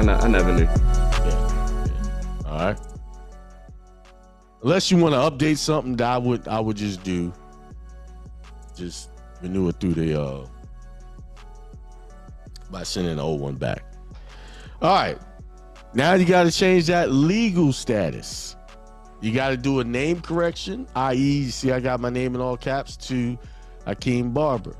I never knew. Yeah. All right. Unless you want to update something that I would just renew it through the by sending the old one back. All right. Now you got to change that legal status. You got to do a name correction, i.e., you see I got my name in all caps to Akeem Barber.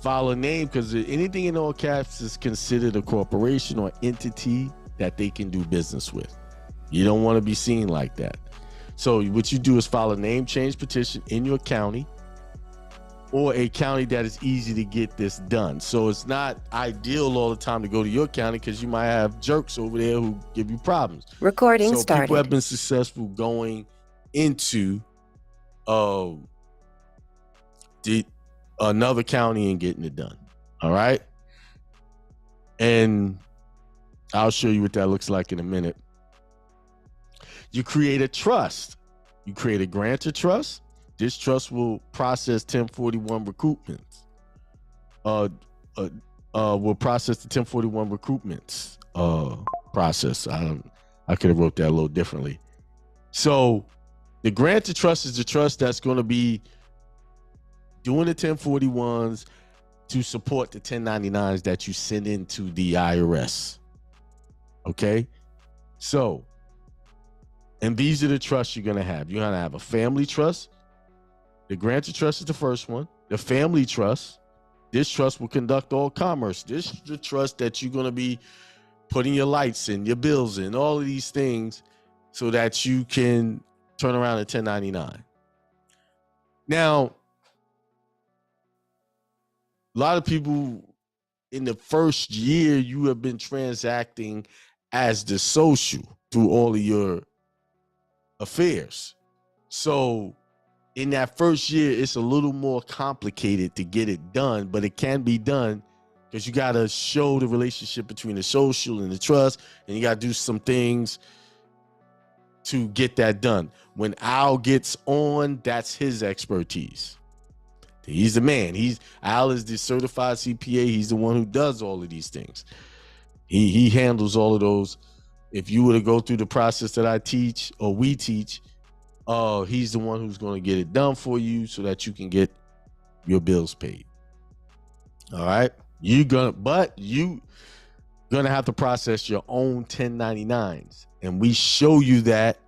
File a name because anything in all caps is considered a corporation or entity that they can do business with. You don't want to be seen like that. So what you do is file a name change petition in your county or a county that is easy to get this done. So it's not ideal all the time to go to your county because you might have jerks over there who give you problems. Recording started. People have been successful going into another county and getting it done. All right. And I'll show you what that looks like in a minute. You create a trust. You create a grantor trust. This trust will process 1041 recruitments. Will process the 1041 recruitments process. I could have wrote that a little differently. So the grantor trust is the trust that's going to be doing the 1041s to support the 1099s that you send into the IRS. Okay? So, and these are the trusts you're going to have. You're going to have a family trust. The grantor trust is the first one. The family trust. This trust will conduct all commerce. This is the trust that you're going to be putting your lights in, your bills in, all of these things so that you can turn around a 1099. Now, a lot of people in the first year, you have been transacting as the social through all of your affairs. So in that first year, it's a little more complicated to get it done, but it can be done because you got to show the relationship between the social and the trust, and you got to do some things to get that done. When Al gets on, that's his expertise. He's the man. Al is the certified CPA. He's the one who does all of these things. He handles all of those. If you were to go through the process that I teach or we teach, he's the one who's going to get it done for you so that you can get your bills paid. All right. You're gonna have to process your own 1099s. And we show you that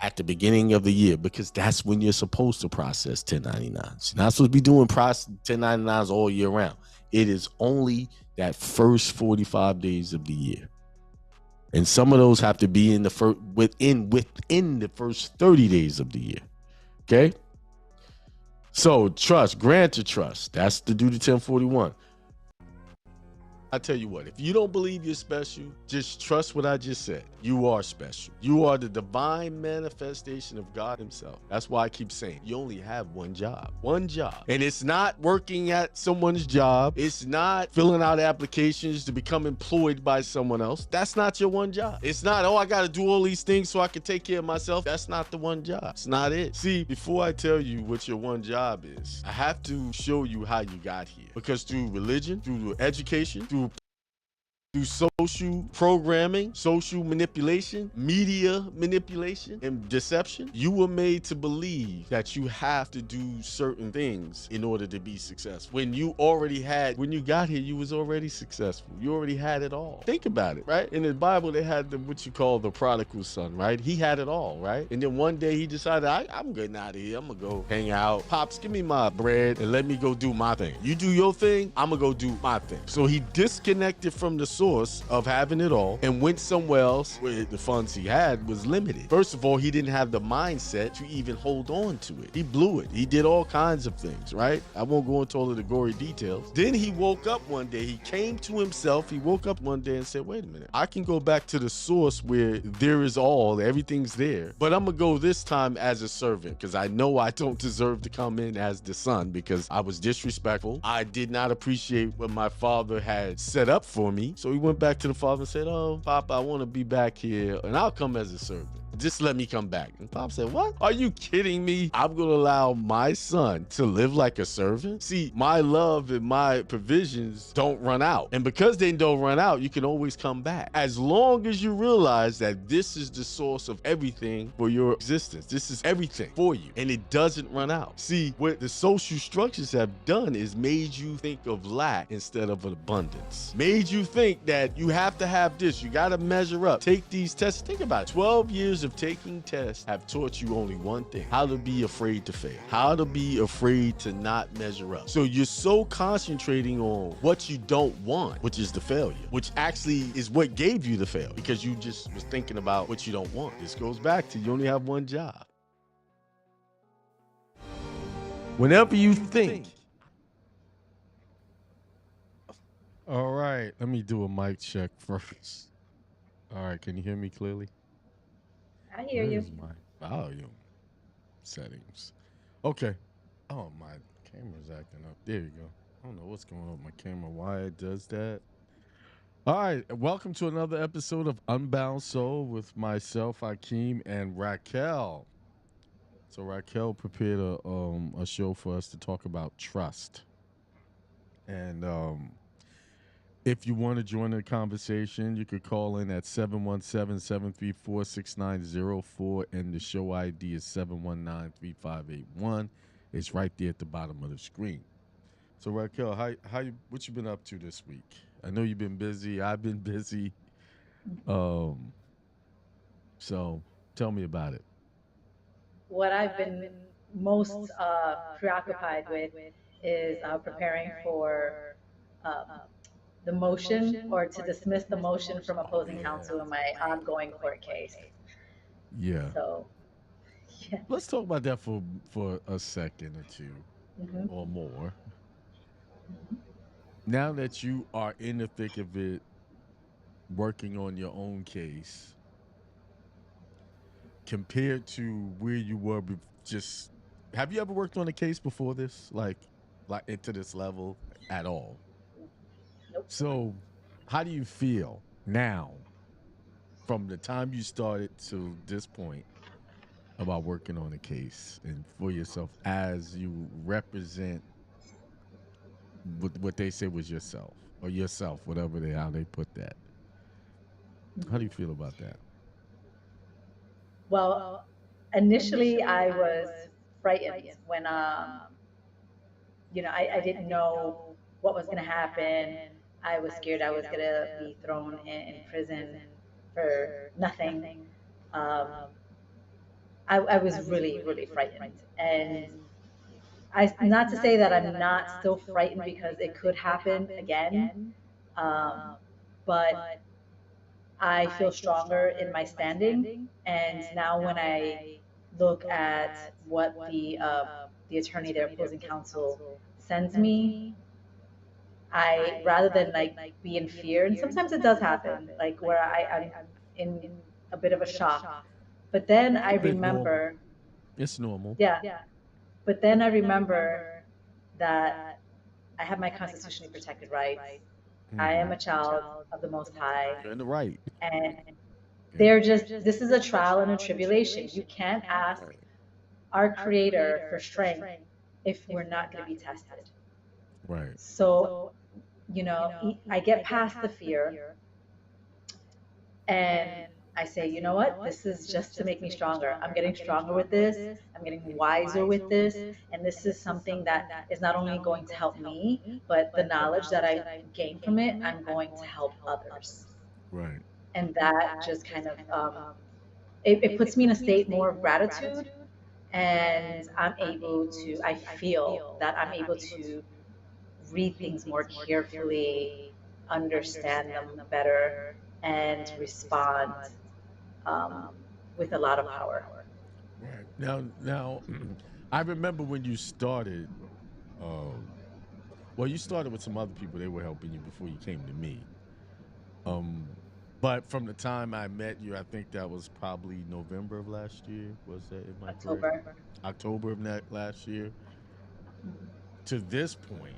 at the beginning of the year because that's when you're supposed to process 1099s. You're not supposed to be doing 1099s all year round. It is only that first 45 days of the year. And some of those have to be within the first 30 days of the year. Okay? So trust, grantor trust. That's to do the 1041. I tell you what, if you don't believe you're special, just trust what I just said. You are special. You are the divine manifestation of God himself. That's why I keep saying you only have one job. One job. And it's not working at someone's job. It's not filling out applications to become employed by someone else. That's not your one job. It's not, I got to do all these things so I can take care of myself. That's not the one job. It's not it. See, before I tell you what your one job is, I have to show you how you got here. Because through religion, through education, through social programming, social manipulation, media manipulation, and deception, you were made to believe that you have to do certain things in order to be successful. When you got here, you was already successful. You already had it all. Think about it, right? In the Bible, they had what you call the prodigal son, right? He had it all, right? And then one day he decided, I'm getting out of here. I'm gonna go hang out. Pops, give me my bread and let me go do my thing. You do your thing, I'm gonna go do my thing. So he disconnected from the source of having it all and went somewhere else where the funds he had was limited. First of all, he didn't have the mindset to even hold on to it. He blew it. He did all kinds of things, right? I won't go into all of the gory details. Then he woke up one day. He came to himself. He woke up one day and said, wait a minute. I can go back to the source where there is all, everything's there, but I'm gonna go this time as a servant because I know I don't deserve to come in as the son because I was disrespectful. I did not appreciate what my father had set up for me. So he went back to the father and said, oh, Papa, I want to be back here and I'll come as a servant. Just let me come back. And Pop said, what? Are you kidding me? I'm going to allow my son to live like a servant? See, my love and my provisions don't run out. And because they don't run out, you can always come back. As long as you realize that this is the source of everything for your existence. This is everything for you. And it doesn't run out. See, what the social structures have done is made you think of lack instead of abundance. Made you think that you have to have this. You got to measure up. Take these tests. Think about it. 12 years of taking tests have taught you only one thing: how to be afraid to fail, how to be afraid to not measure up. So you're so concentrating on what you don't want, which is the failure, which actually is what gave you the fail, because you just was thinking about what you don't want. This goes back to you only have one job. Whenever you think. All right, let me do a mic check first. All right, can you hear me clearly? I hear you. Where's my volume settings? Okay. Oh, my camera's acting up. There you go. I don't know what's going on with my camera, why it does that. All right, welcome to another episode of Unbound Soul with myself, Hakeem, and Raquel. So Raquel prepared a show for us to talk about trust. And if you want to join the conversation, you could call in at 717-734-6904, and the show ID is 719-3581. It's right there at the bottom of the screen. So Raquel, what you been up to this week? I know you've been busy. I've been busy. Um, so tell me about it. What I've been most preoccupied with is preparing for um, the motion or to dismiss the motion from Oh opposing counsel in my ongoing court case. yeah. So, yeah. Let's talk about that for a second or two hmm or more. Now that you are in the thick of it, working on your own case, compared to where you were, just have you ever worked on a case before this, like into this level at all? Nope. So, how do you feel now from the time you started to this point about working on a case and for yourself as you represent what they say was yourself or yourself, whatever they how they put that? How do you feel about that? Well, initially I was frightened when I didn't know what was going to happen. I was scared I was going to be thrown in prison for nothing. Um, I was really, really frightened. And not to say that I'm not still frightened because it could happen again, um, but I feel stronger in my standing. And now when I look at what the attorney, their opposing counsel, sends me, I rather than like be in fear, and sometimes it does happen, like where I'm in a bit of a shock. But then I A bit normal. remember, It's normal. yeah, but then I remember that I have my constitutionally protected rights. I am a child of the Most High. You're in the right. And Yeah. they're just, this is a trial and a tribulation. You can't ask our Creator for strength if we're not going to be tested. Right. So, I get past the fear and I say, you know what? This is just to make me stronger. I'm getting stronger with this. I'm getting wiser with this. And this is something that is not only going to help me, but the knowledge that I gain from it, I'm going to help others. Right. And that just kind of, it puts me in a state more of gratitude. And I feel that I'm able to read things more carefully, understand them better, and respond um, with a lot of power. Right. Now, I remember when you started. Um, well, you started with some other people. They were helping you before you came to me. Um, but from the time I met you, I think that was probably November of last year. Was that? Am I correct? October. October of last year. To this point,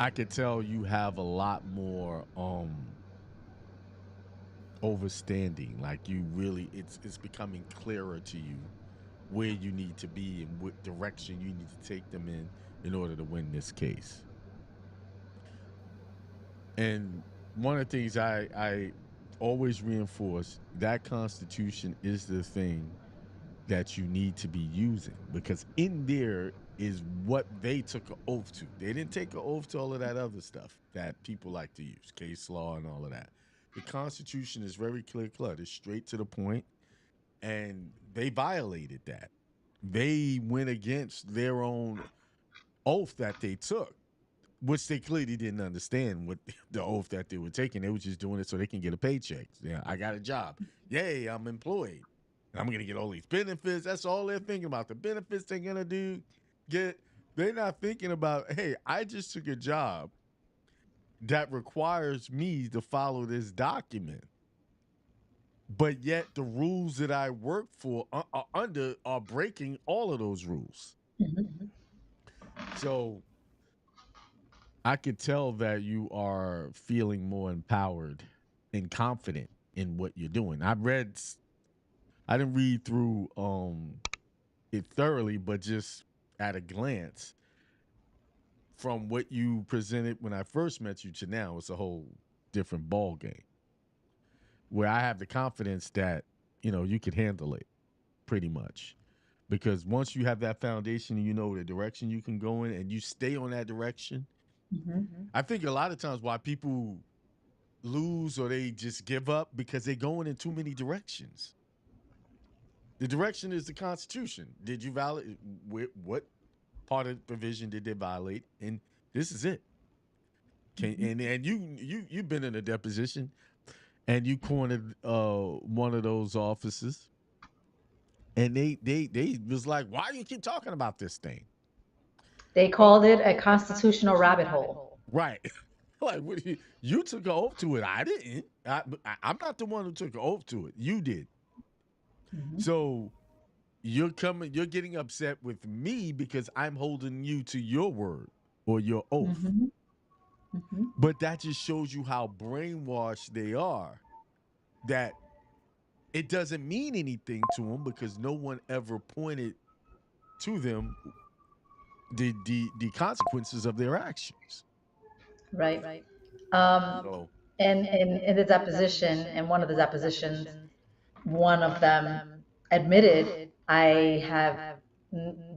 I could tell you have a lot more overstanding. Like you really, it's becoming clearer to you where you need to be and what direction you need to take them in order to win this case. And one of the things I always reinforce, that Constitution is the thing that you need to be using, because in there is what they took an oath to. They didn't take an oath to all of that other stuff that people like to use, case law and all of that. The Constitution is very clear cut. It's straight to the point, and they violated that. They went against their own oath that they took, which they clearly didn't understand what the oath that they were taking. They were just doing it so they can get a paycheck. Yeah, I got a job. Yay, I'm employed. And I'm gonna get all these benefits. That's all they're thinking about. The benefits they're gonna get. They're not thinking about, hey, I just took a job that requires me to follow this document. But yet the rules that I work for are under are breaking all of those rules. Mhm. So I could tell that you are feeling more empowered and confident in what you're doing. I didn't read through it thoroughly, but just at a glance from what you presented when I first met you to now, it's a whole different ball game where I have the confidence that, you could handle it pretty much. Because once you have that foundation and you know the direction you can go in and you stay on that direction, Mhm. I think a lot of times why people lose or they just give up because they're going in too many directions. The direction is the Constitution. Did you violate what part of the provision did they violate? And this is it. Mhm. And you've been in a deposition and you cornered one of those officers and they was like, why do you keep talking about this thing? They called it a constitutional rabbit hole. Right. Like you took an oath to it. I didn't. I'm not the one who took an oath to it. You did. Mhm. So you're getting upset with me because I'm holding you to your word or your oath. Mhm. Mhm. But that just shows you how brainwashed they are, that it doesn't mean anything to them because no one ever pointed to them the consequences of their actions. Right. Um, So and in the deposition, in one of the depositions, one of them admitted, I have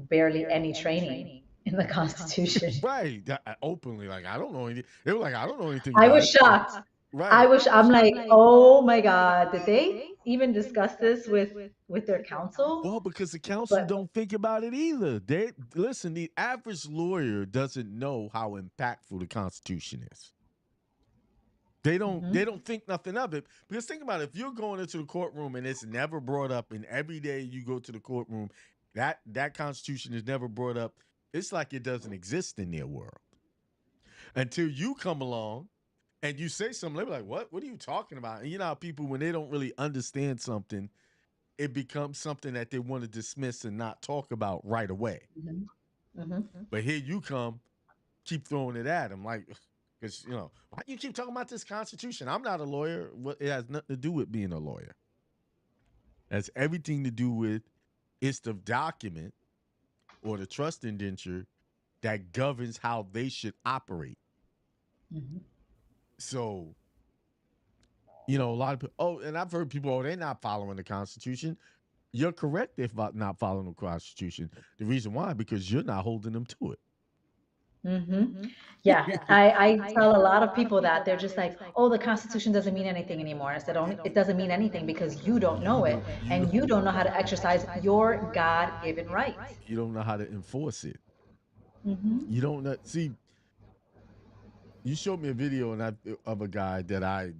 barely any training in the Constitution. right, openly, like I don't know anything. They were like, I don't know anything I about was it. Like, shocked. right. I'm like, oh my God, did they even discuss this with their counsel? Well, because the council But don't think about it either. They listen. The average lawyer doesn't know how impactful the Constitution is. They don't. Mhm. They don't think nothing of it. Because think about it. If you're going into the courtroom and it's never brought up, and every day you go to the courtroom, that Constitution is never brought up. It's like it doesn't exist in their world until you come along and you say something. They're like, "What? What are you talking about?" And you know how people, when they don't really understand something, it becomes something that they want to dismiss and not talk about right away. Mhm. Mhm. But here you come, keep throwing it at them, like, because why do you keep talking about this Constitution? I'm not a lawyer. What it has nothing to do with being a lawyer. It has everything to do with it's the document or the trust indenture that governs how they should operate. Mhm. So a lot of people. Oh, and I've heard people, oh, they're not following the Constitution. You're correct if not following the Constitution. The reason why, because you're not holding them to Mhm. Yeah, it. I tell a lot of people that they're just like, oh, the Constitution doesn't mean anything anymore. I said, only it doesn't mean anything because you don't know it You and you don't know how to exercise your God-given rights. you don't know how to enforce it. Hmm. You don't know. See, you showed me a video of a guy that I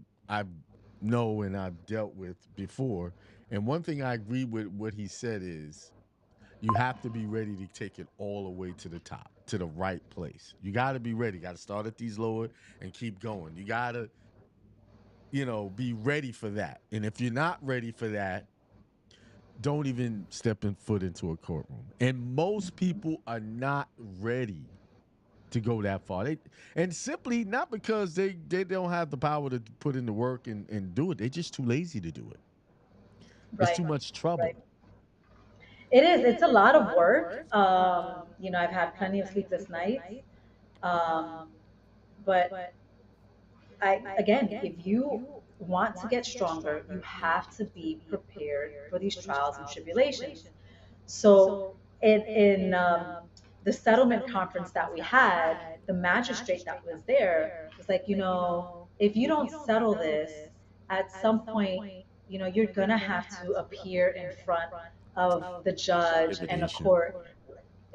know and I've dealt with before, and one thing I agree with what he said is you have to be ready to take it all the way to the top, to the right place. You got to be ready. Got to start at these lower and keep going. You got to be ready for that. And if you're not ready for that, don't even step in foot into a courtroom. And most people are not ready. to go that far. And simply not because they don't have the power to put in the work and do it. They're just too lazy to do it. It's Right. too much Right. trouble. It is. It's a lot of work. I've had plenty of sleepless nights. Um, but again, if you want to get stronger, you have to be prepared for these trials and tribulations. So, in the settlement conference that we had, the magistrate that was there was like, if you don't settle this, at some point, you're gonna have to appear in front of the judge and a Intimidation. court.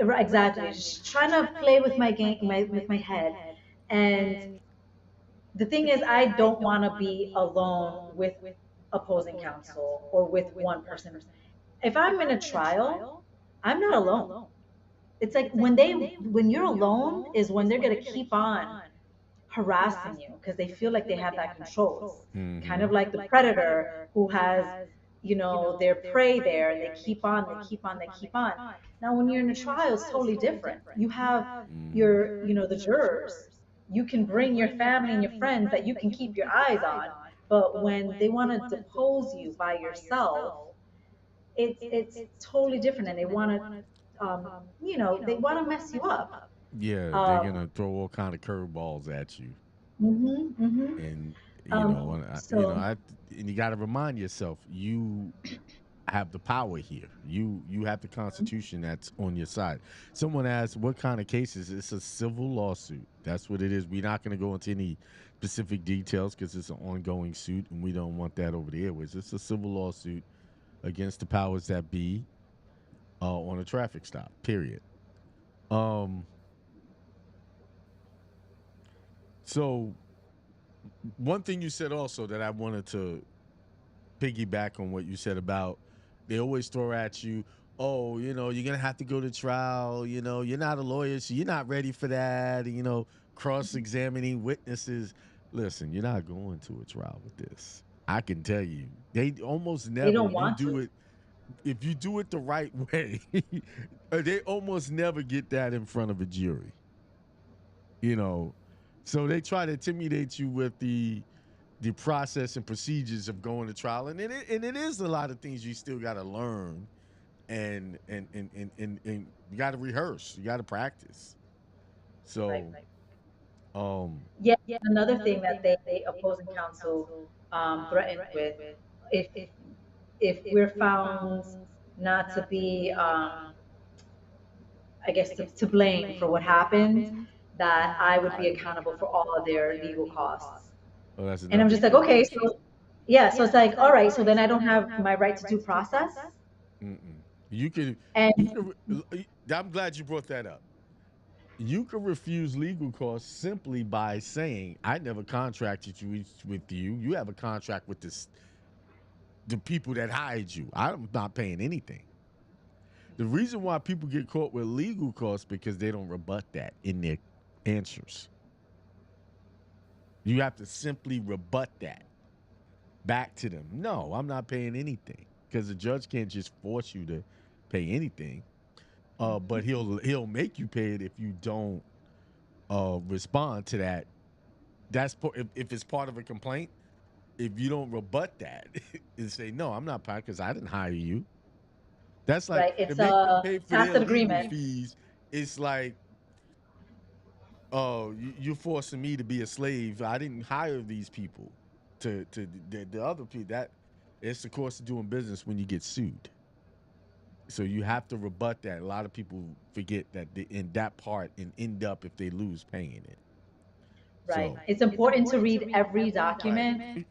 Right, exactly. Just trying to play with my game, with my head, and the thing is, I don't want to be alone with opposing counsel or with one person. If I'm in a trial, I'm not alone. It's like when you're alone is when they're going to keep on harassing you because they feel like they have that control. It's kind Mm-hmm. of like the predator who has, their prey there and they keep on, they keep on, they keep on. Now, when you're in a trial, it's totally different. You have the jurors. You can bring your family and your friends that you can keep your eyes on. But when they want to depose you by yourself, it's totally different, and they want to, they want to mess you up. Yeah, they're Um, gonna throw all kind of curveballs at you, mhm, mhm. and So and you got to remind yourself you have the power here. You have the Constitution that's on your side. Someone asked, "What kind of cases?" It's a civil lawsuit. That's what it is. We're not going to go into any specific details because it's an ongoing suit, and we don't want that over the airways. It's a civil lawsuit against the powers that be on a traffic stop. Period. Um. So one thing you said also that I wanted to piggyback on what you said about they always throw at you, oh, you're gonna have to go to trial, you're not a lawyer, so you're not ready for that, cross-examining witnesses. Listen, you're not going to a trial with this. I can tell you. They almost they never, don't you want do to. it if you do it the right way, they almost never get that in front of a jury, you know. So they try to intimidate you with the process and procedures of going to trial, and it is a lot of things you still got to learn, and you got to rehearse, you got to practice. Right. So, um, Yeah, another thing that they opposing counsel threatened with, if we're found not to be, I guess, to blame for what happened, that I would be accountable for all of their legal costs. oh, that's And I'm another just like, thing. okay, so yeah, so it's like, all right, so then I don't have my right to due process. Mm-mm. You can, And you can. I'm glad you brought that up. You can refuse legal costs simply by saying, "I never contracted you with you. You have a contract with the people that hired you. I'm not paying anything." The reason why people get caught with legal costs because they don't rebut that in their answers. You have to simply rebut that back to them. No, I'm not paying anything because the judge can't just force you to pay anything. But he'll make you pay it if you don't respond to that. If it's part of a complaint. If you don't rebut that and say no, I'm not paying because I didn't hire you. That's like right, to it's make them a pay for their tacit legal agreement. fees. It's like, oh, you're forcing me to be a slave. I didn't hire these people to the other people. That it's the course of doing business when you get sued. So you have to rebut that. A lot of people forget that they, in that part and end up if they lose paying it. Right. So It's important to read every right, document,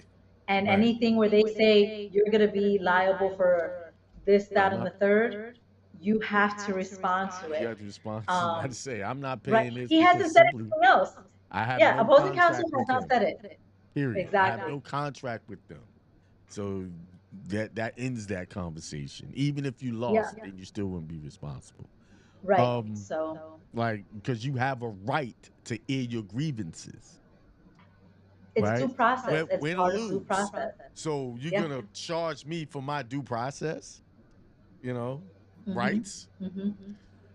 and right. anything where they say you're going to be liable for this, that, I'm and not. the third, you have to respond to You it. have to respond to that. Um, To say I'm not right. paying this He because hasn't said simply anything else. I have Yeah, no opposing counsel contract has with not them. said it. Period. I have Exactly. no contract with them. So that ends that conversation. Even if you Yeah. lost, then you still wouldn't be responsible. Right. Um, So like because you have a right to air your grievances, it's due right? process. It's Win or part of due lose. process. So you're Yeah. gonna charge me for my due process, Mm-hmm. rights? Mm-hmm.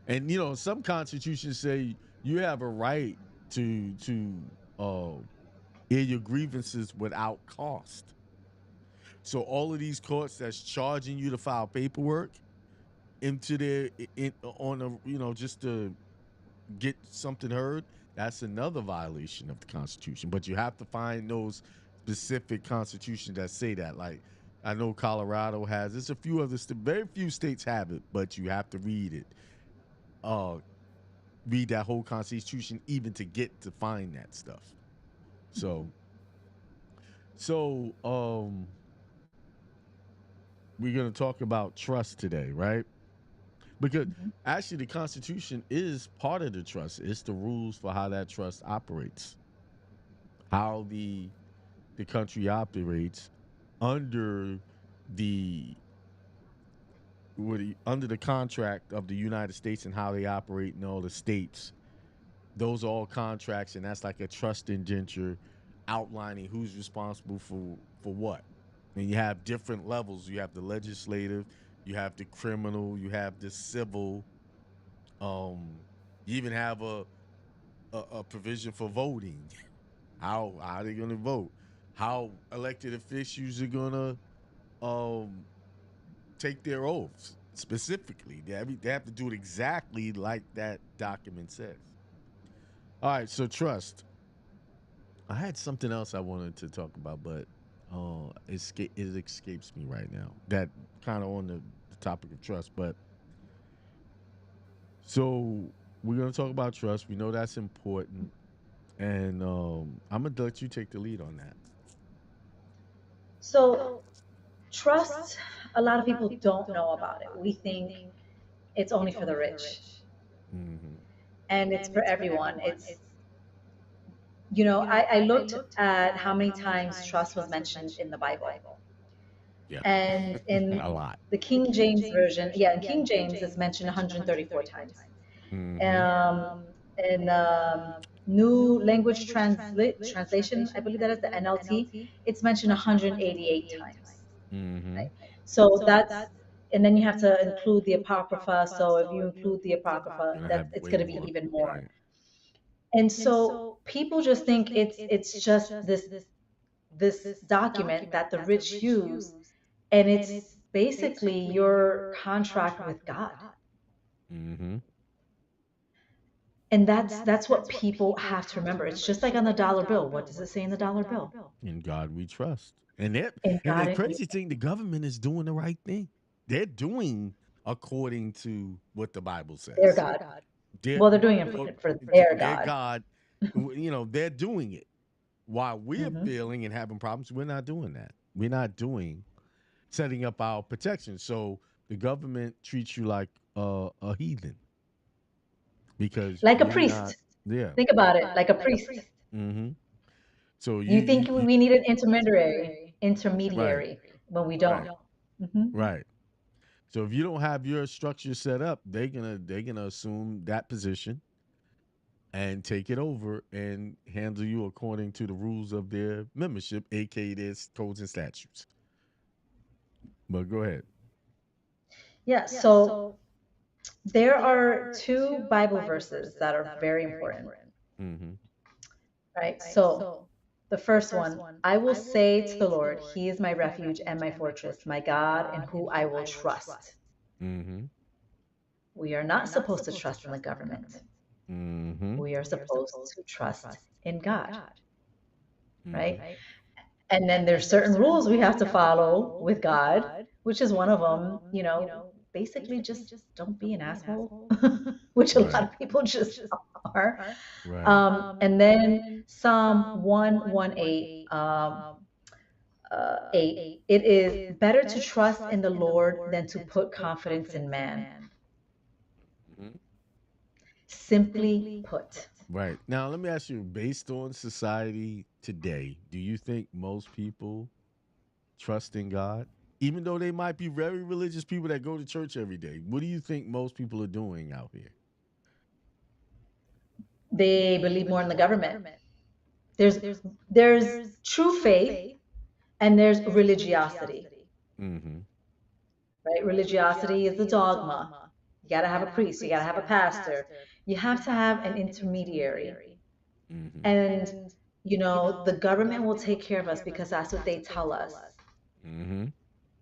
And some constitutions say you have a right to air your grievances without cost. So all of these courts that's charging you to file paperwork into their on a just to get something heard, that's another violation of the Constitution. But you have to find those specific constitutions that say that. Like I know Colorado has. There's a few other very few states have it, but you have to read it. Uh, read that whole Constitution even to get to find that stuff. So so we're gonna talk about trust today, right? Because Mhm. actually the Constitution is part of the trust. It's the rules for how that trust operates, how the country operates under the under the contract of the United States and how they operate in all the states. Those are all contracts, and that's like a trust indenture outlining who's responsible for what. And you have different levels. You have the legislative, you have the criminal, you have the civil. You even have a provision for voting. How they gonna vote? How elected officials are gonna um take their oaths specifically. They have to do it exactly like that document says. All right, so trust. I had something else I wanted to talk about, but it escapes me right now. That kind of on the topic of trust, but so we're gonna talk about trust. We know that's important, and I'm gonna let you take the lead on that. So, trust, a lot of people don't know about it. We think it's only for the rich, Mm-hmm. and it's for everyone. I looked at how many times trust was mentioned in the Bible. Yeah, And a in lot. the King James Version, yeah, in King James, it's mentioned 134 times. Mm-hmm. Um, in New Language Translation, I believe that is the NLT, it's mentioned 188 times. Mm-hmm. Right? So that's, and then you have to include the Apocrypha. So if you include the Apocrypha, Gonna that have it's way going to be more. even more. Right. And so people just think it's just this document that the rich use, and it's basically your contract with God. Mm-hmm. And that's what people have to remember. It's just like on the dollar bill. What does it say in the dollar bill? In God we trust. And that In and the God, crazy thing, the government is doing the right thing. They're doing according to what the Bible their says. God. They're Well, they're doing it for their their God. God, they're doing it. While we're Hmm. failing and having problems, we're not doing that. We're not doing setting up our protection. So the government treats you like a heathen because Like a you're not priest. there. Think about it, like a priest. Mm-hmm. So You think we need an intermediary, right, intermediary when we right, don't. Hmm. right. So if you don't have your structure set up, they're gonna assume that position and take it over and handle you according to the rules of their membership, aka their codes and statutes. But go ahead. Yeah, so there are two Bible verses that are very important, Mm-hmm. right? So the first one, I will say to the Lord, He is my refuge and my fortress, my God in who I will trust. Mm-hmm. We are not supposed to trust in the government. Mm-hmm. We are supposed to trust in God, Mm-hmm. right? And then there's certain rules we have to follow with God, which is one of them, basically just don't be an asshole, which a lot Right. of people just are. Right. And then Psalm 118, 8, it is better to trust in the Lord than to put confidence in man. Mhm. Simply put. Right. Now, let me ask you, based on society today, do you think most people trust in God? Even though they might be very religious people that go to church every day, what do you think most people are doing out here? They believe more in the government. There's there's true faith and there's religiosity, Mm-hmm. right? Religiosity is the dogma. You got to have a priest, you got to have a pastor, You have to have an intermediary. Mm-hmm. And, the government will take care of us because that's what they tell us. Mm-hmm.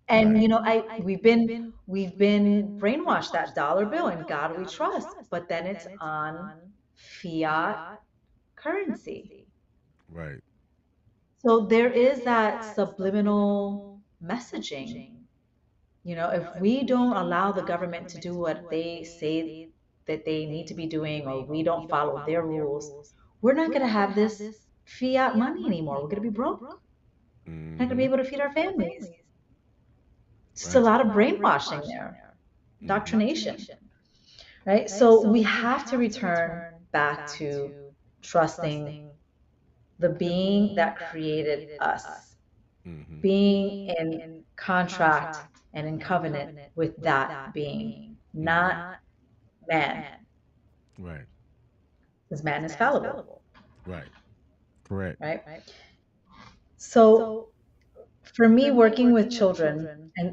And, Right. we've been brainwashed that dollar bill and God we trust, but then it's on fiat currency. Right. So there is that subliminal messaging. If we don't allow the government to do what they say that they need to be doing, or we don't follow their rules, we're not going to have this fiat money anymore. We're going to be broke. We're not going to be Mm-hmm. able to feed our families. Just a Right. lot of brainwashing there, Mm-hmm. indoctrination, right? So we have to return back to trusting the being that created us, Mm-hmm. being in contract and in covenant with that being, Mm-hmm. not man, Right. because man is fallible, Right. Correct. right? So for me, working with children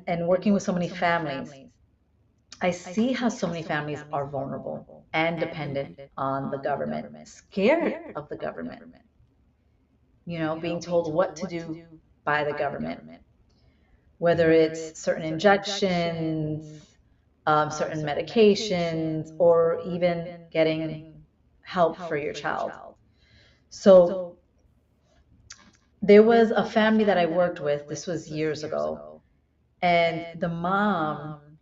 and working with so many families, I see how so many families are vulnerable and dependent on the government, scared of the government, being told what to do by the government, whether Mm-hmm. it's certain injections, certain medications, or even getting help for your child. So there was a family that I worked with, this was years ago, and the mom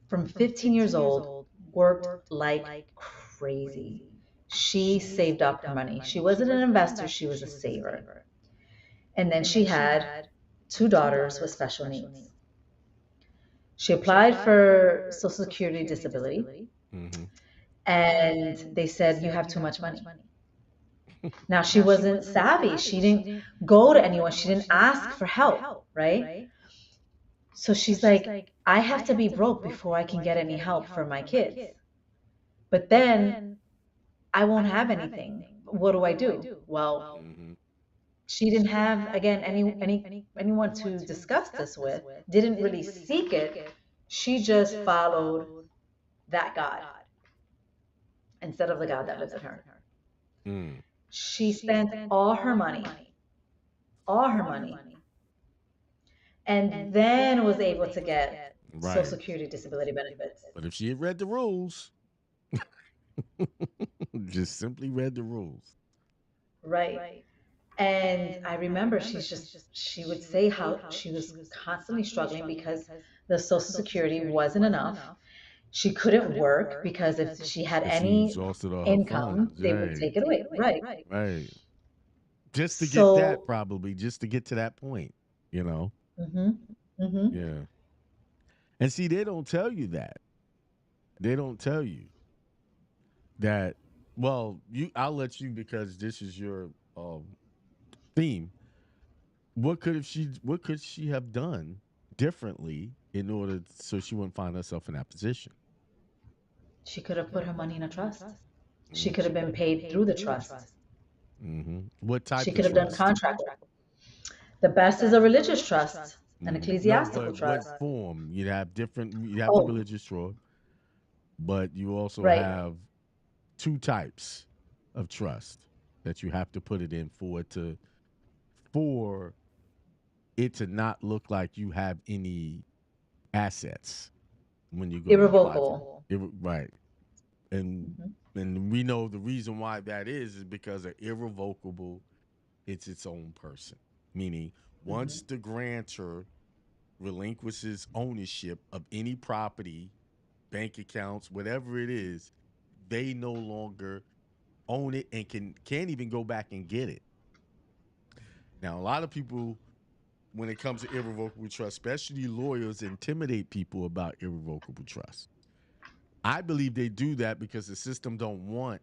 from 15 years old worked like crazy. She saved up her money. She wasn't an investor, she was a saver. And then she had two daughters with special needs. She applied for Social Security disability, Mm-hmm. and they said, "You have too much money." Now, she wasn't savvy. She didn't go to anyone, she didn't ask for help, right? So she's like, I have to be broke before I can get any help for my kids. But then I won't have anything. What do I do? Well, Mm-hmm. she didn't have, again, anyone to discuss this with, didn't really seek it. She just followed that God instead of the God that lives in her. Mm. She spent all her money, and then was able to get Social Right. Security disability benefits. But if she had read the rules, just simply read the rules. Right. And I remember she would say how she was constantly struggling because the Social Security wasn't enough. She couldn't work because if she had Because she any exhausted all her income, funds. they would Right. take it away. Right. Right. Just to get that, So, probably, just to get to that point, you know? mhm, mhm. Yeah. And see, they don't tell you that. They don't tell you that, well, I'll let you because this is your theme. What could she have done differently in order so she wouldn't find herself in that position? She could have put her money in a trust. She Mm. could have been paid through the trust. Mm-hmm. What She type of could have done trust? contract work. The best is a religious trust, an Mm. No, ecclesiastical but what trust. form? You have different. You have the Oh, religious trust, but you also right. have two types of trust that you have to put it in for it to not look like you have any assets when you go to apply for Irrevocable. right. And Mhm, and we know the reason why that is because of irrevocable, it's its own person. Meaning once mhm. the grantor relinquishes ownership of any property, bank accounts, whatever it is, they no longer own it and can't even go back and get it. Now, a lot of people, when it comes to irrevocable trust, especially lawyers, intimidate people about irrevocable trust. I believe they do that because the system don't want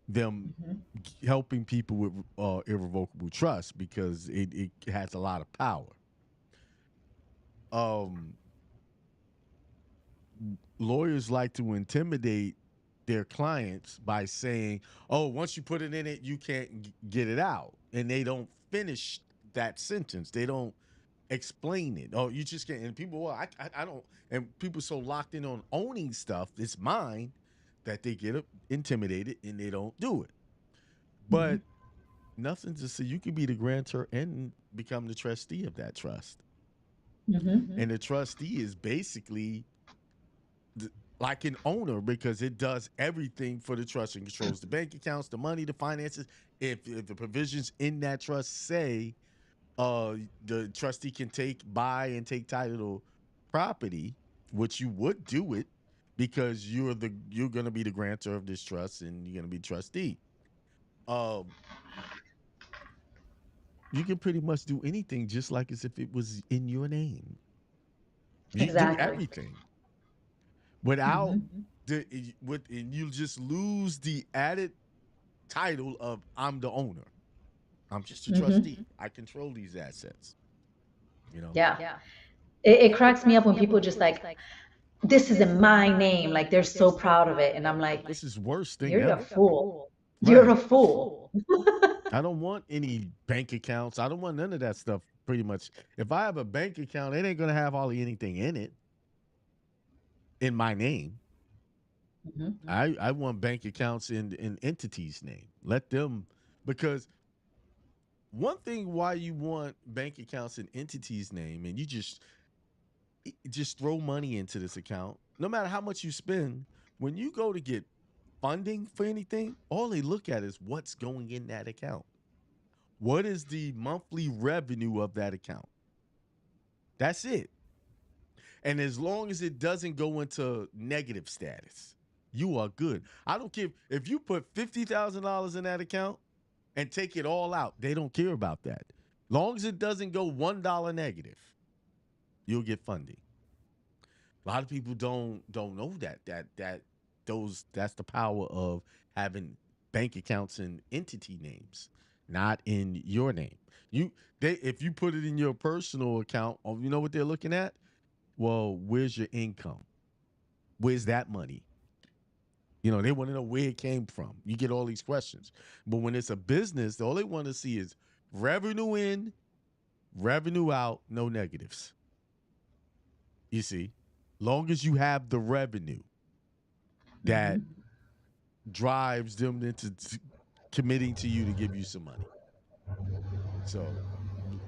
them Mhm. helping people with irrevocable trust because it has a lot of power. Um, Lawyers like to intimidate their clients by saying, "Oh, once you put it in it, you can't get it out," and they don't finish that sentence. They don't explain it. Oh, you just can't. And people, well, I don't. And people so locked in on owning stuff, it's mine, that they get intimidated and they don't do it. Mhm. But nothing to say you could be the grantor and become the trustee of that trust. Mhm. And the trustee is basically like an owner because it does everything for the trust and controls the bank accounts, the money, the finances. If the provisions in that trust say the trustee can buy and take title property, which you would do it because you're gonna be the grantor of this trust and you're gonna be trustee. Um, you can pretty much do anything just like as if it was in your name. You do Exactly. everything without Mhm. and you just lose the added title of I'm the owner. I'm just a Mhm. trustee. I control these assets. You know. Yeah. It cracks me up when people just like, this is in my name. Like they're so proud of it. And I'm like, This is worst thing you're a ever. fool. You're Right. a fool. I don't want any bank accounts. I don't want none of that stuff. Pretty much, if I have a bank account, it ain't gonna have hardly anything in it in my name. Mhm. I want bank accounts in entities' name. Let them because one thing why you want bank accounts in entities' name and you just throw money into this account, no matter how much you spend, when you go to get funding for anything, all they look at is what's going in that account. What is the monthly revenue of that account? That's it. And as long as it doesn't go into negative status, you are good. I don't care if you put $50,000 in that account and take it all out. They don't care about that. Long as it doesn't go $1 negative, you'll get funding. A lot of people don't know that's the power of having bank accounts in entity names, not in your name. You they if you put it in your personal account, you know what they're looking at? Well, where's your income? Where's that money? You know, they want to know where it came from. You get all these questions. But when it's a business, all they want to see is revenue in, revenue out, no negatives. You see, long as you have the revenue that Mhm. drives them into committing to you to give you some money. So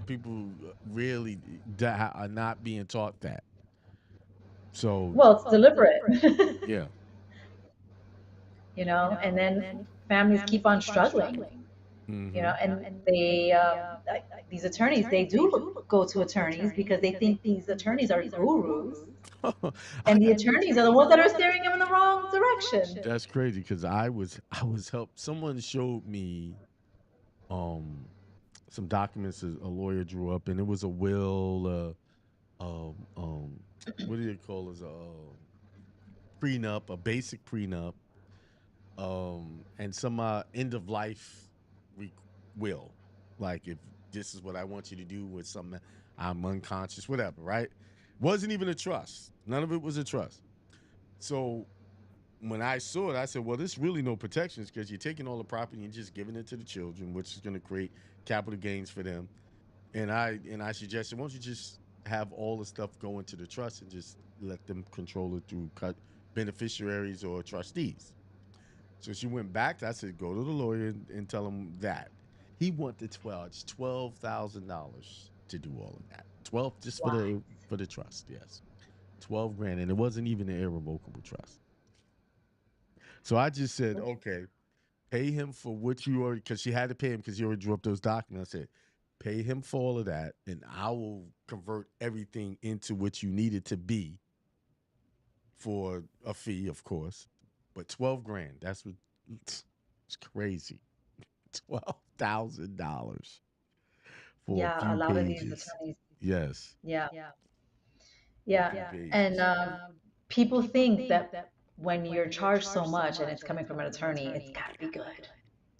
people really are not being taught that. So Well, it's deliberate. yeah. And then families keep on struggling, Mm-hmm. and they, these attorneys, they do go to attorneys because they think these attorneys are gurus, I and the attorneys are the ones that are steering them in the wrong direction. That's crazy because I was helped. Someone showed me um some documents a lawyer drew up, and it was a will. What do they call it? A prenup, a basic prenup, and some end of life re- will, like if this is what I want you to do with something, I'm unconscious, whatever. Right? Wasn't even a trust. None of it was a trust. So when I saw it, I said, well, there's really no protections because you're taking all the property and just giving it to the children, which is going to create capital gains for them. And I suggested, why don't you just have all the stuff go into the trust and just let them control it through cut beneficiaries or trustees. So she went back. I said, go to the lawyer and tell him that. He wanted $12,000 to do all of that. 12 just for Why? the trust, yes. 12 grand. And it wasn't even an irrevocable trust. So I just said, okay, pay him for what you already, because she had to pay him because he already drew up those documents. I said, pay him for all of that, and I will convert everything into what you need it to be for a fee, of course. But 12 grand, that's what it's crazy. $12,000 for a Yeah, a few lot of these pages. attorneys. Yes, Yeah, for a yeah, few and pages. people think that when you're charged so much and it's coming from an attorney, it's got to be good.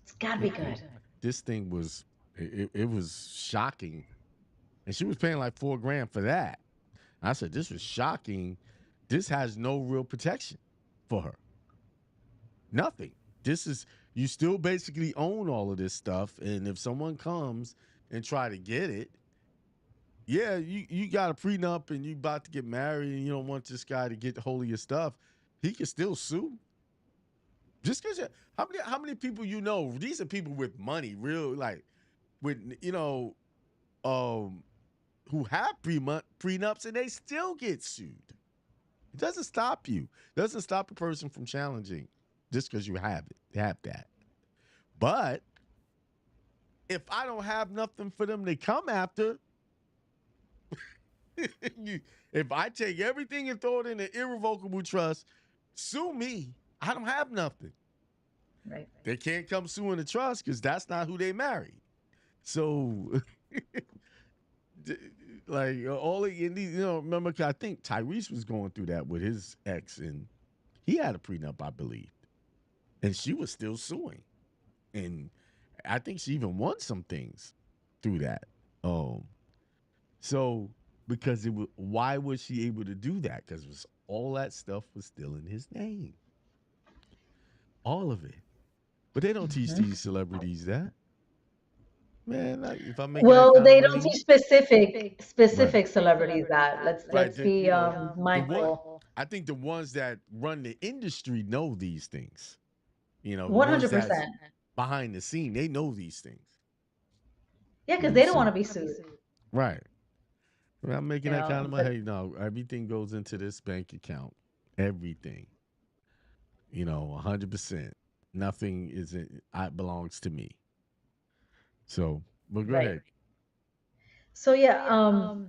It's got to be good. This thing was it was shocking, and she was paying like 4 grand for that. I said, this was shocking. This has no real protection for her. Nothing. This is you still basically own all of this stuff. And if someone comes and try to get it, yeah, you got a prenup and you about to get married and you don't want this guy to get hold of your stuff, he can still sue. Just because how many people you know? These are people with money, real like with um who have prenups and they still get sued. It doesn't stop you. It doesn't stop a person from challenging just because you have it. Have that. But if I don't have nothing for them to come after, if I take everything and throw it in an irrevocable trust, sue me. I don't have nothing. Right. They can't come sue in the trust because that's not who they married. So, like all of remember? 'Cause I think Tyrese was going through that with his ex, and he had a prenup, I believe, and she was still suing, and I think she even won some things through that. Um, so because it was, why was she able to do that? Because all that stuff was still in his name, all of it. But they don't teach Mhm. these celebrities that, man. Like, if I'm making that Well, kind of they don't money, teach specific right, specific celebrities that. right. Let's be The one mindful. I think the ones that run the industry know these things. The ones that's 100%. behind the scene, they know these things. Yeah, because they don't want So to be sued. right. When I'm making that kind of But money, hey, no, everything goes into this bank account. Everything. 100%. Nothing isn't I belongs to me. So, but go right. ahead. So yeah,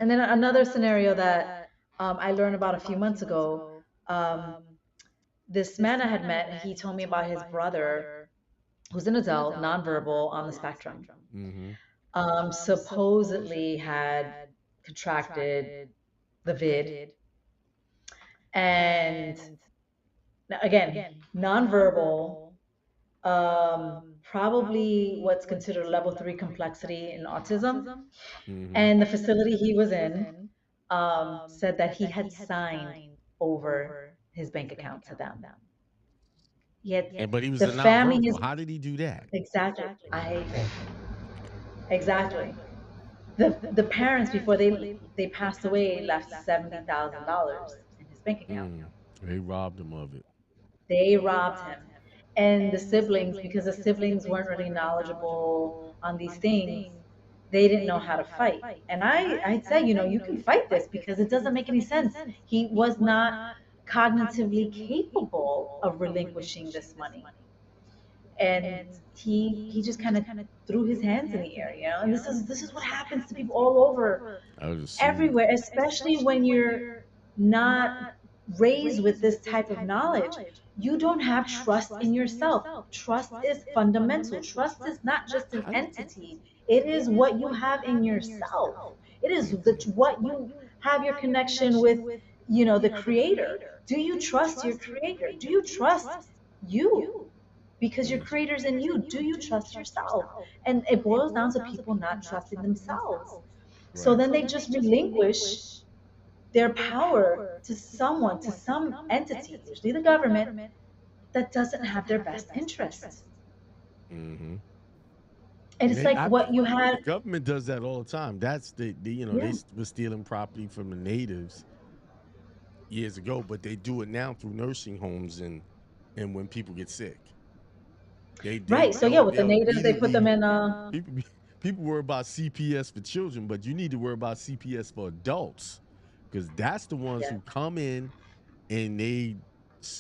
and then another scenario that I learned about a few months ago. Um, this man I had met, he told me about his brother, who's an adult, nonverbal on the spectrum. Mm-hmm. Supposedly had contracted the vid, and again, nonverbal, probably what's considered level 3 complexity in autism. Mm-hmm. And the facility he was in said that he had signed over his bank account to them. Yet And but he was the a family nonverbal. is How did he do that? exactly. I exactly. The parents before they passed away left $70,000 in his bank account. Mm. They robbed him of it. They robbed him. And the siblings, because the siblings weren't really knowledgeable on these things, they didn't know how to fight. And I'd say, you can fight this because it doesn't make any sense. He was not cognitively capable of relinquishing this money. And he just kind of threw his hands in the air, and this is what happens to people all over, I was assumed. everywhere, especially when you're not raised with this type of knowledge. You don't have trust in yourself. Trust is fundamental. Trust is not just an entity, it is what you have in yourself. It is what you have your connection with, the creator. Do you trust your creator? Do you trust you? Because your creator's in you. Do you trust yourself? And it boils down to people not trusting themselves. So Right. then they just relinquish their power to someone, to some entity, usually the government, that doesn't have their best interest. Mm-hmm. And And it's like what you had. the government does that all the time. That's they Yeah. were stealing property from the natives years ago, but they do it now through nursing homes and when people get sick. Right. So yeah, with the They'll natives, they put them immediately in. people people worry about CPS for children, but you need to worry about CPS for adults because that's the ones Yeah. who come in and they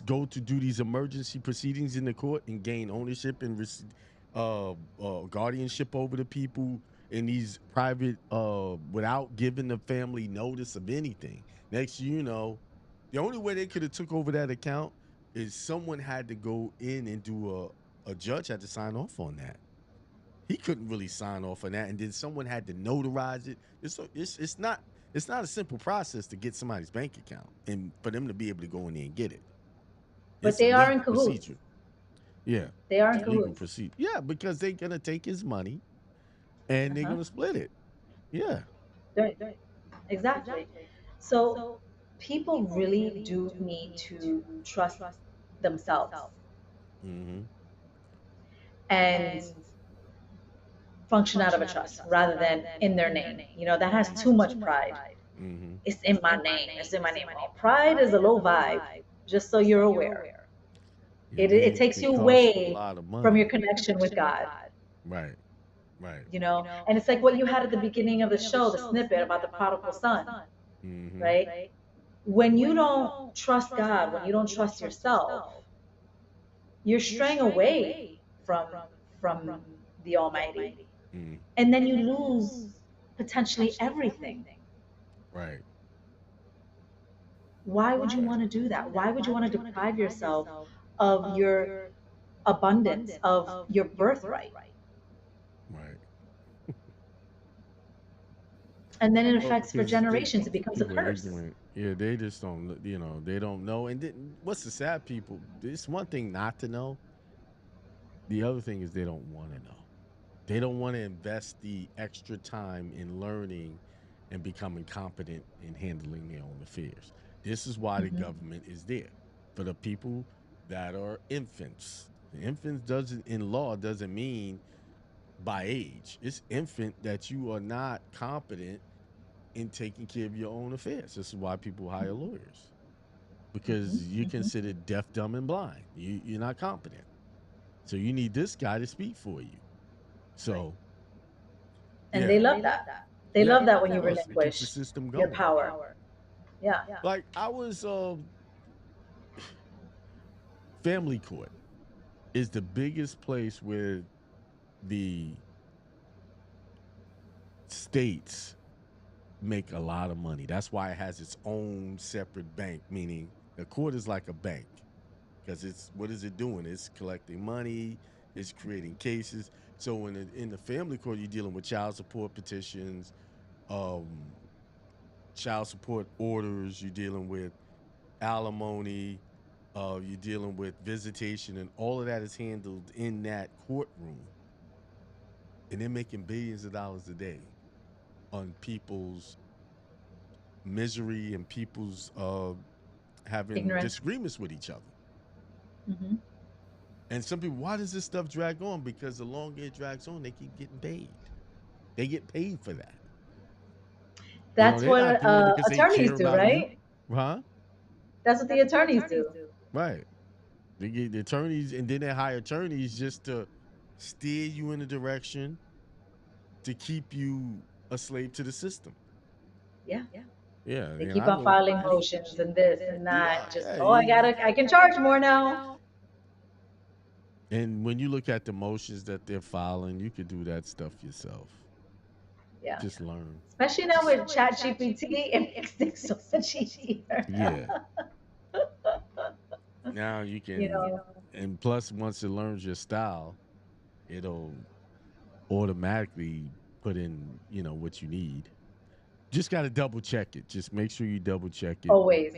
go to do these emergency proceedings in the court and gain ownership and guardianship over the people in these private without giving the family notice of anything. Next you know, the only way they could have took over that account is someone had to go in and do a judge had to sign off on that. He couldn't really sign off on that, and then someone had to notarize it. It's not a simple process to get somebody's bank account and for them to be able to go in there and get it. But It's a they are in legal cahoots. procedure. Yeah, They are it's in a legal cahoots. procedure. Yeah, because they're gonna take his money and they're Uh-huh. gonna split it. Yeah. Right. Exactly. So people really do need to trust themselves Mm-hmm. and function out of a trust rather than in their name. That has too much pride. Mm-hmm. It's in my name. It's in my name. Well, pride is a low vibe, just so you're aware. Yeah, It takes they you cost you a away lot of from your money. connection with God, Right, right. And it's like what you had at the beginning of the show, the snippet about the prodigal son, Mm-hmm. right? When you don't trust God, when you don't trust yourself, you're straying away from from the Almighty, Mm, and then you lose potentially everything. right, Why would you right, want to do that? Why would you want to deprive yourself of your abundance, of your birthright? right. And then it Well, affects for because generations. It becomes a people are curse. ignorant. Yeah, they just don't. They don't know. And then, what's the sad people? It's one thing not to know. The other thing is they don't want to know. They don't want to invest the extra time in learning and becoming competent in handling their own affairs. This is why the Hmm. government is there for the people that are infants. The infants doesn't in law doesn't mean by age. It's infant that you are not competent in taking care of your own affairs. This is why people hire lawyers Hmm. because you're Hmm. considered deaf, dumb, and blind. You're not competent. So you need this guy to speak for you. Right. So And yeah, they love that. They yeah, love that when of you course, it keeps the relinquish system your going. power. Yeah. Like I was, family court is the biggest place where the states make a lot of money. That's why it has its own separate bank, meaning the court is like a bank because it's what is it doing? It's collecting money, it's creating cases. So in the family court, you're dealing with child support petitions, um, child support orders. You're dealing with alimony. You're dealing with visitation, and all of that is handled in that courtroom. And they're making billions of dollars a day on people's misery and people's having Ignorance. disagreements with each other. Hmm. And some people, why does this stuff drag on? Because the longer it drags on, they keep getting paid. They get paid for that. That's They're not what doing it because they attorneys care do, about you, right? huh? That's what the attorneys do. Right. They get the attorneys, and then they hire attorneys just to steer you in a direction to keep you a slave to the system. Yeah. Yeah, They and keep I on know. filing motions and this and Yeah, that. Just, yeah. oh, I can charge more now. And when you look at the motions that they're filing, you could do that stuff yourself. Yeah. Just learn. Especially now Just with ChatGPT, it makes things so much easier. yeah. Now you you can, know, and plus once it learns your style, it'll automatically put in, what you need. Just got to double check it. Just make sure you double check it, always.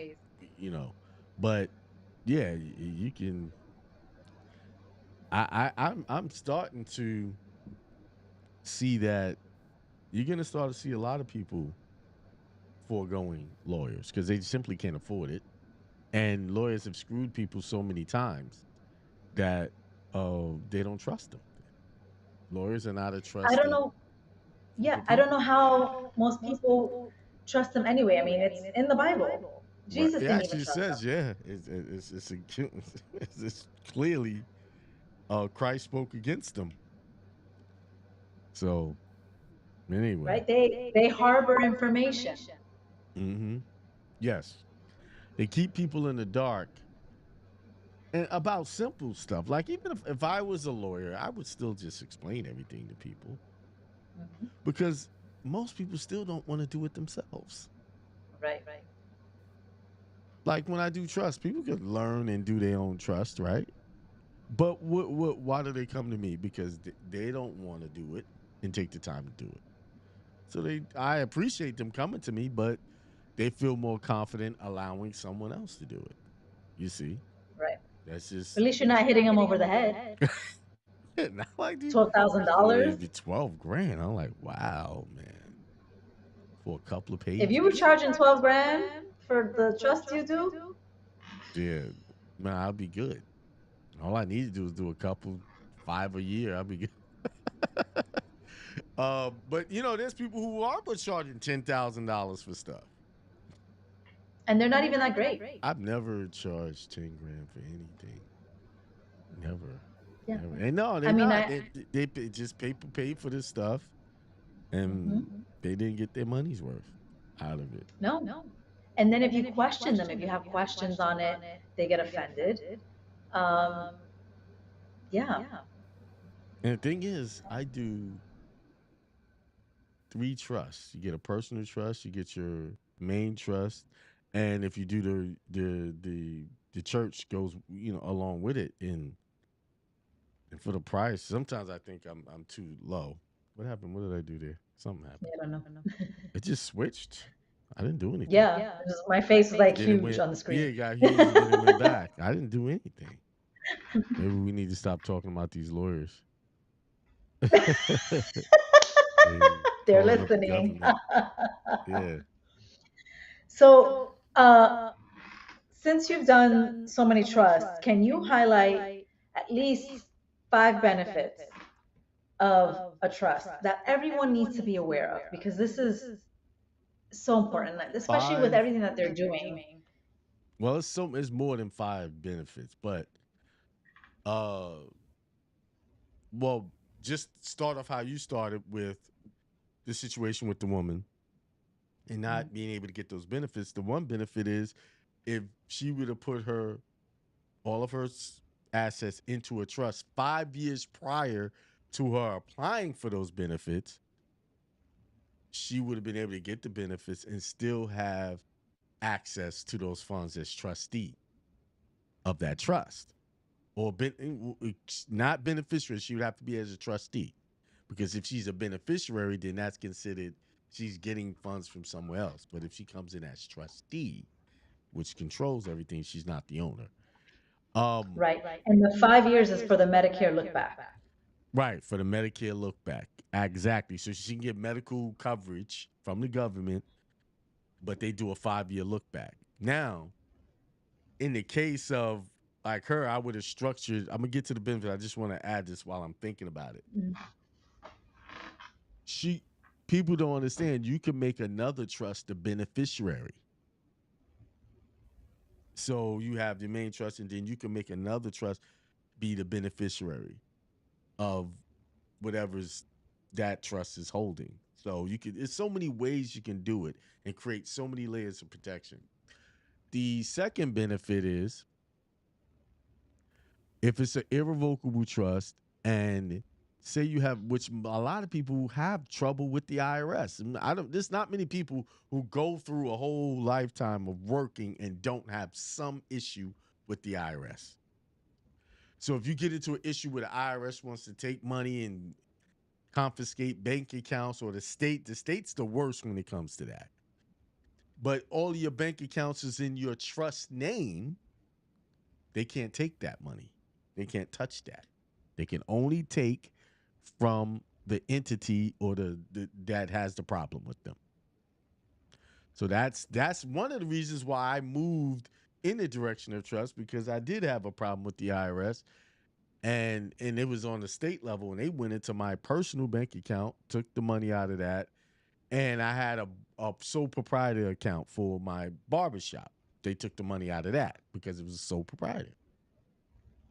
you know. But yeah, you can. I'm starting to see that you're gonna start to see a lot of people foregoing lawyers because they simply can't afford it, and lawyers have screwed people so many times that they don't trust them. Lawyers are not a I don't trusted know. group Yeah, of I don't people. know how most people trust them anyway. I mean, it's in the Bible. Right? Jesus It didn't even actually trust them. says, yeah, it's clearly Christ spoke against them. So anyway, Right? They harbor information. hmm yes, they keep people in the dark and about simple stuff. Like even if I was a lawyer, I would still just explain everything to people Mhm. because most people still don't want to do it themselves. Right. Like when I do trust, people can learn and do their own trust, right? But why do they come to me? Because they don't want to do it and take the time to do it. So I appreciate them coming to me, but they feel more confident allowing someone else to do it. You see, Right. that's At just least you're not hitting them over the head. not like dude. So $12,000. it'd be 12 grand. I'm like, wow, man, for a couple of If you were pages. charging 12 grand for the trust you do, Yeah, man, I'll be good. All I need to do is do a couple, 5 a year. I'll be good. But there's people who are but charging $10,000 for stuff. and they're not even that great. I've never charged 10 grand for anything. Never, Yeah. never. And no, I they mean, not. They just pay for this stuff, and mhm. they didn't get their money's worth out of it. No. And then if you question them, if you have questions on it, they get offended. Um, yeah. And the thing is, I do three trusts. You get a personal trust, you get your main trust, and if you do the church goes along with it. And for the price, sometimes I think I'm too low. What happened? What did I do there? Something Yeah, happened. I don't know. It just switched. I didn't do anything. Yeah, my face was like Then it huge went. on the Yeah, screen. it got huge, and then it went back. I didn't do anything. Maybe we need to stop talking about these lawyers. They They're calling up the listening. government. Yeah. So, since you've done so many trusts, can you highlight at least five benefits of a trust that everyone needs to be aware of? Because this is so important, like, especially with Five. everything that they're doing. Well, it's more than five benefits, but uh, well, just start off how you started with the situation with the woman and Mm, not being able to get those benefits. The one benefit is if she would have put her all of her assets into a trust 5 years prior to her applying for those benefits, she would have been able to get the benefits and still have access to those funds as trustee of that trust. Or not beneficiary, she would have to be as a trustee. Because if she's a beneficiary, then that's considered she's getting funds from somewhere else. But if she comes in as trustee, which controls everything, she's not the owner. Um, right. And the 5 years is for the Medicare look back. right, for the Medicare look back. Exactly. So she can get medical coverage from the government, but they do a 5 year look back. Now, in the case of like her, I would have structured, I'm gonna get to the benefit. I just want to add this while I'm thinking about it. Mm, She People don't understand you can make another trust the beneficiary. So you have the main trust, and then you can make another trust be the beneficiary of whatever's that trust is holding. So you can, there's so many ways you can do it and create so many layers of protection. The second benefit is if it's an irrevocable trust and say you have, which a lot of people have trouble with the IRS. I don't, there's not many people who go through a whole lifetime of working and don't have some issue with the IRS. So if you get into an issue where the IRS wants to take money and confiscate bank accounts, or the state's the worst when it comes to that. But all of your bank accounts is in your trust name, they can't take that money. They can't touch that. They can only take from the entity or the that has the problem with them. So that's one of the reasons why I moved in the direction of trust, because I did have a problem with the IRS, and it was on the state level, and they went into my personal bank account, took the money out of that, and I had a sole proprietor account for my barbershop. They took the money out of that because it was a sole proprietor.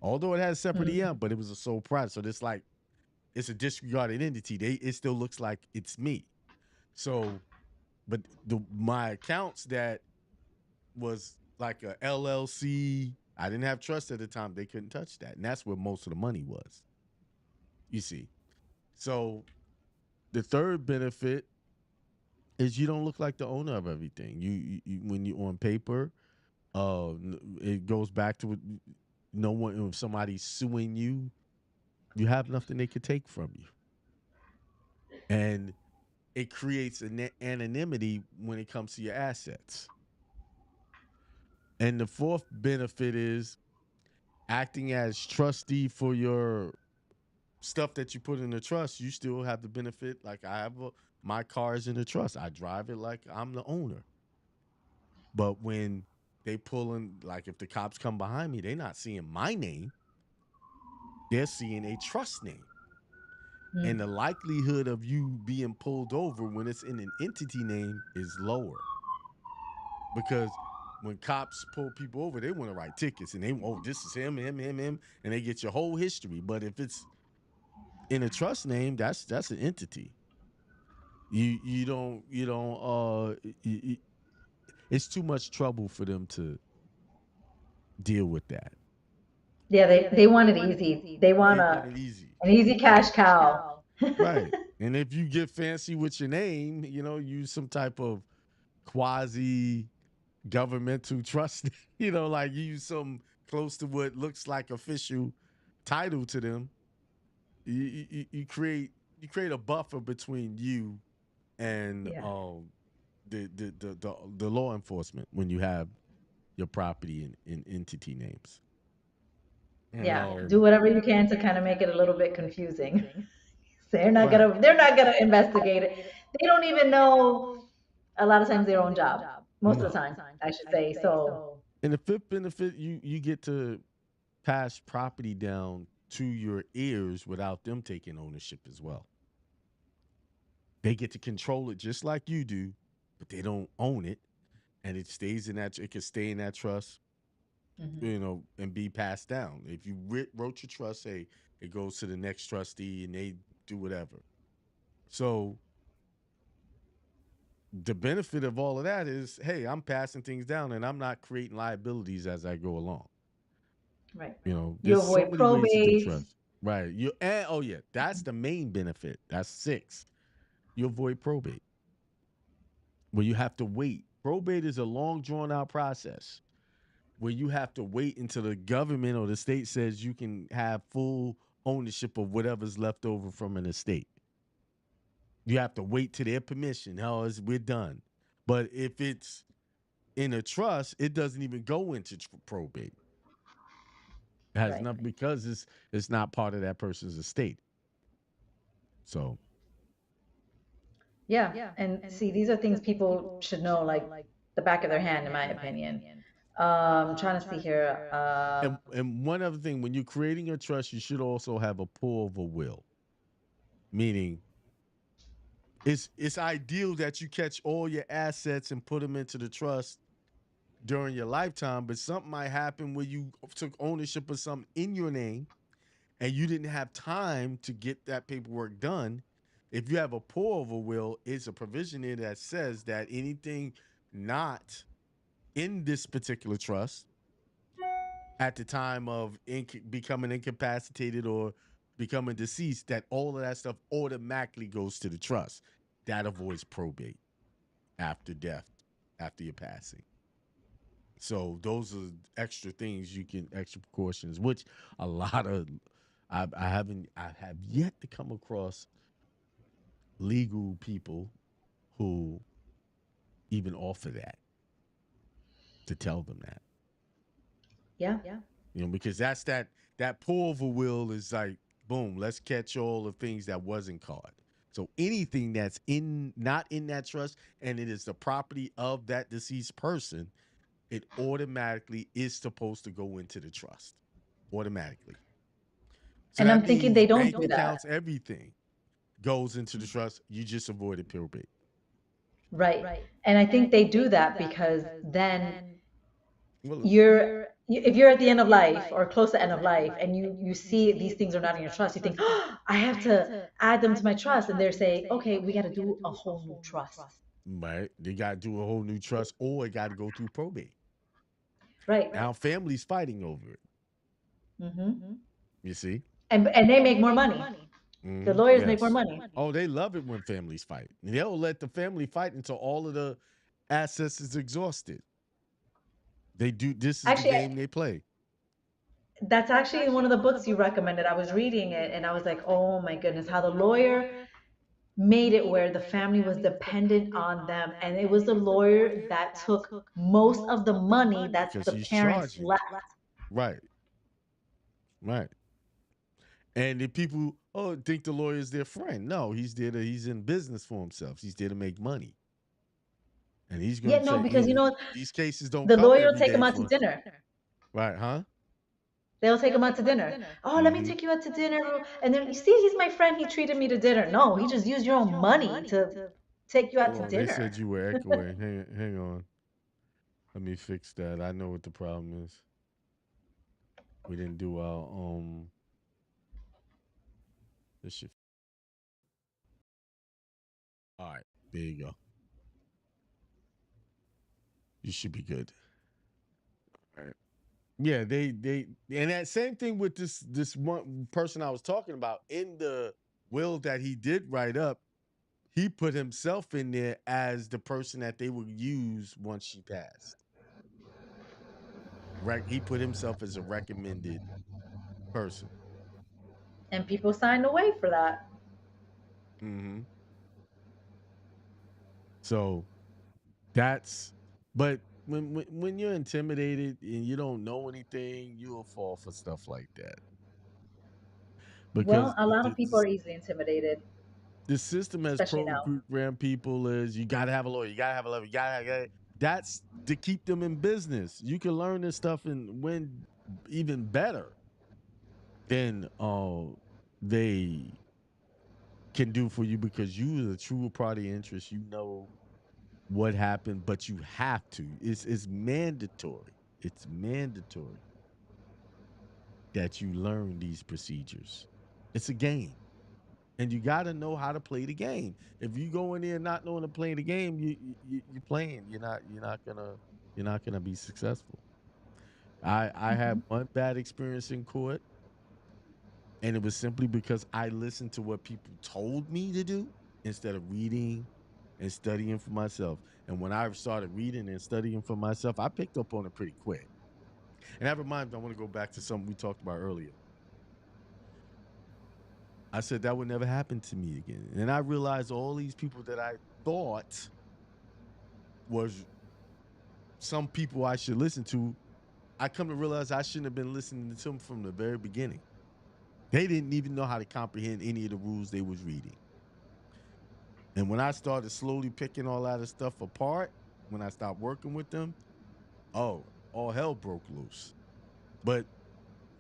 Although it had a separate mm, EM, but it was a sole proprietor. So it's like it's a disregarded entity. It still looks like it's me. So, but my accounts that was like a LLC, I didn't have trust at the time. They couldn't touch that, and that's where most of the money was. You see, so the third benefit is you don't look like the owner of everything. You when you on paper, it goes back to no one. If somebody's suing you, you have nothing they could take from you, and it creates an anonymity when it comes to your assets. And the fourth benefit is acting as trustee for your stuff that you put in the trust. You still have the benefit. Like my car is in the trust. I drive it like I'm the owner. But when they pull in, like if the cops come behind me, they're not seeing my name. They're seeing a trust name. And the mm. likelihood of you being pulled over when it's in an entity name is lower because when cops pull people over, they want to write tickets and they, oh, this is him, and they get your whole history. But if it's in a trust name, that's an entity. You don't it's too much trouble for them to deal with that. Yeah, they want it easy. They want They want a it easy. an easy cash cow. Right. And if you get fancy with your name, use some type of quasi governmental trust, like you use some close to what looks like official title to them. You create a buffer between you and Yeah. the law enforcement when you have your property in entity names. And Yeah. Do whatever you can to kind of make it a little bit confusing. They're not gonna investigate it. They don't even know a lot of times their own job. Most of the No. time, I should say. So And the fifth benefit, you get to pass property down to your heirs without them taking ownership as well. They get to control it just like you do, but they don't own it, and it stays in that. It can stay in that trust, mhm, and be passed down. If you wrote your trust, say it goes to the next trustee, and they do whatever. So the benefit of all of that is, hey, I'm passing things down, and I'm not creating liabilities as I go along. right. You There's so avoid many ways to do probate. trust. Right. You and oh yeah, that's the main benefit. That's six. You avoid probate. Where you have to wait. Probate is a long drawn out process where you have to wait until the government or the state says you can have full ownership of whatever's left over from an estate. You have to wait to their permission. We're done. But if it's in a trust, it doesn't even go into probate. It has Right. nothing because it's not part of that person's estate. So Yeah. And see, these are things people should know like the back of their hand, in my opinion. Trying to see here. and one other thing, when you're creating a trust, you should also have a pull of a will. Meaning, it's ideal that you catch all your assets and put them into the trust during your lifetime, but something might happen where you took ownership of something in your name and you didn't have time to get that paperwork done. If you have a pull of a will, it's a provision there that says that anything not in this particular trust at the time of becoming incapacitated or becoming deceased, that all of that stuff automatically goes to the trust. That avoids probate after death, after your passing. So those are extra things extra precautions, which a lot of I have yet to come across legal people who even offer that, to tell them that. Yeah. Because that pull of a will is like, boom, let's catch all the things that wasn't caught. So anything that's not in that trust and it is the property of that deceased person, it automatically is supposed to go into the trust. Automatically. So And that I'm thinking means they don't bank do that. accounts, everything goes into the trust. You just avoided probate. Right. And I think they do that because then Well, if you're at the end of life or close to end of life and you see these things are not in your trust, you think, oh, I have to add them to my trust. And they're saying, okay, we got to do a whole new trust. right. They got to do a whole new trust or it got to go through probate. Right. Now families fighting over it. Hmm. You see? And they make more money. The lawyers make more Yes. money. Oh, they love it when families fight. They'll let the family fight until all of the assets is exhausted. They do. This is the Actually, game they play. that's actually in one of the books you recommended. I was reading it and I was like, oh my goodness, how the lawyer made it where the family was dependent on them. And it was the lawyer that took most of the money that Because the he's parents charging. left. Right. Right. And if people think the lawyer is their friend, no, he's in business for himself. He's there to make money. And he's Yeah, gonna no, try, because these cases don't the come lawyer will every take them day out to for dinner. right, huh? They'll take him out to dinner. Oh, let me Mm-hmm. take you out to dinner. And then you see, he's my friend. He treated me to dinner. No, he just used your own money to take you out Hold to on. They dinner. said you were echoing. Hang on. Let me fix that. I know what the problem is. We didn't do our this shit. All right, there you go. You should be good. All right. Yeah, they and that same thing with this one person I was talking about in the will that he did write up. He put himself in there as the person that they would use once she passed. Right? He put himself as a recommended person. And people signed away for that. Hmm. So that's but when you're intimidated and you don't know anything, you'll fall for stuff like that Well, because a lot of people are easily intimidated, the system has especially now. programmed people is you got to have a lawyer, you got to have a lawyer, that's to keep them in business. You can learn this stuff and win even better than they can do for you because you are the true party interest. You know what happened, but you have to. It's mandatory. It's mandatory that you learn these procedures. It's a game. And you got to know how to play the game. If you go in there not knowing to play the game, you're playing. You're not gonna be successful. I Hmm. had one bad experience in court, and it was simply because I listened to what people told me to do instead of reading and studying for myself. And when I started reading and studying for myself, I picked up on it pretty quick. And that reminds me, I want to go back to something we talked about earlier. I said that would never happen to me again. And I realized all these people that I thought was some people I should listen to, I come to realize I shouldn't have been listening to them from the very beginning. They didn't even know how to comprehend any of the rules they was reading. And when I started slowly picking all that stuff apart, when I stopped working with them, oh, all hell broke loose. But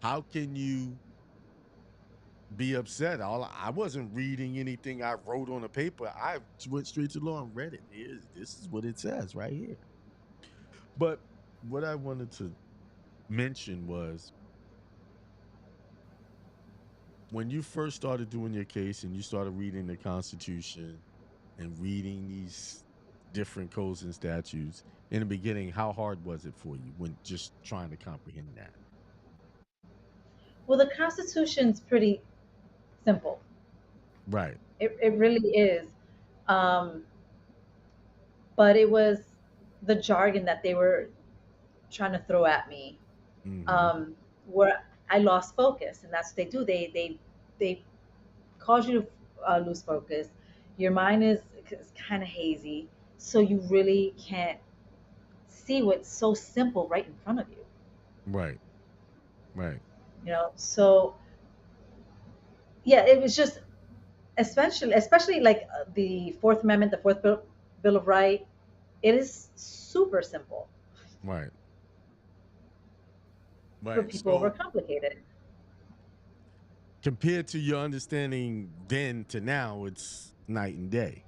how can you be upset? I wasn't reading anything I wrote on a paper. I went straight to law and read it. This is what it says right here. But what I wanted to mention was when you first started doing your case and you started reading the Constitution and reading these different codes and statutes in the beginning, how hard was it for you when just trying to comprehend that? Well, the Constitution's pretty simple. Right. It really is. Um, but it was the jargon that they were trying to throw at me, Mm-hmm. um, where I lost focus, and that's what they do. They cause you to lose focus. Your mind is kind of hazy, so you really can't see what's so simple right in front of you. Right. Right. So yeah, it was just especially like the Fourth Amendment, the Fourth Bill of Right. It is super simple, Right. but Right. people So overcomplicate it. compared to your understanding then to now, it's night and day.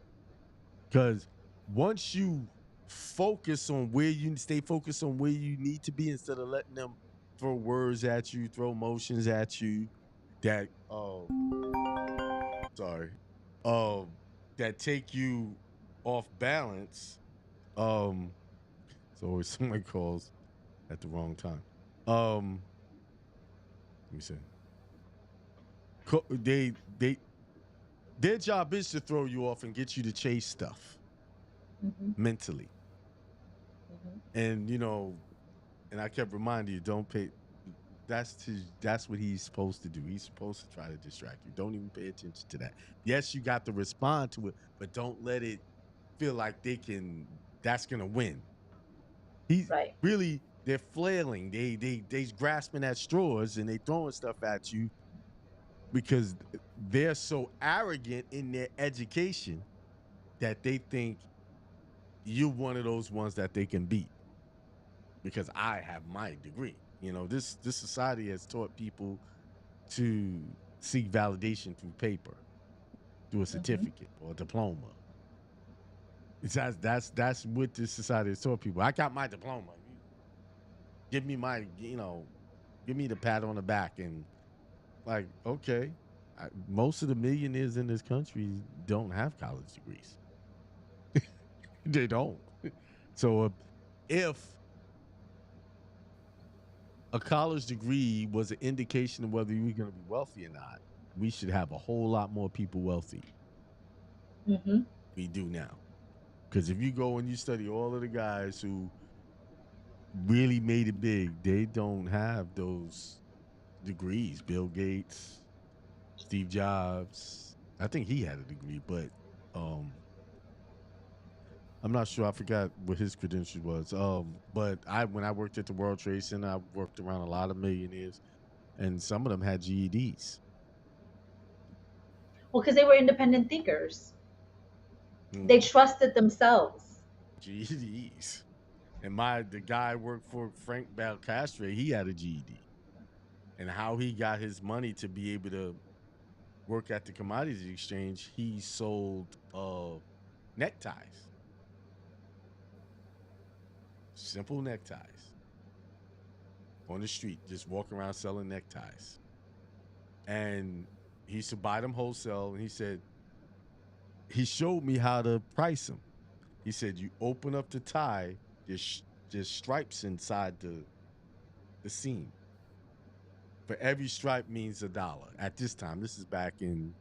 Because once you focus on where you stay focused on where you need to be instead of letting them throw words at you, throw motions at you that sorry, um that take you off balance. Um so always somebody calls at the wrong time. Um let me see. They their job is to throw you off and get you to chase stuff Hmm. mentally. Hmm. And and I kept reminding you, don't pay. That's what he's supposed to do. He's supposed to try to distract you. Don't even pay attention to that. Yes, you got to respond to it, but don't let it feel like that's gonna win. He's Right. really they're flailing. They grasping at straws and they throwing stuff at you because they're so arrogant in their education that they think you're one of those ones that they can beat because I have my degree. This society has taught people to seek validation through paper, through a Hmm. certificate or a diploma. That's what this society has taught people. I got my diploma. Give me my, give me the pat on the back and like, okay. Most of the millionaires in this country don't have college degrees. They don't. So if a college degree was an indication of whether you were going to be wealthy or not, we should have a whole lot more people wealthy. Mm-hmm. We do now. Because if you go and you study all of the guys who really made it big, they don't have those degrees. Bill Gates, Steve Jobs. I think he had a degree, but um, I'm not sure. I forgot what his credentials was. But when I worked at the World Trade Center, I worked around a lot of millionaires, and some of them had GEDs. Well, because they were independent thinkers. They Mm, trusted themselves. GEDs. And the guy I worked for, Frank Balcastre, he had a GED. And how he got his money to be able to work at the commodities exchange, he sold neckties, simple neckties on the street, just walking around selling neckties. And he used to buy them wholesale. And he said, he showed me how to price them. He said, you open up the tie, there's stripes inside the seam. For every stripe means $1. At this time, this is back in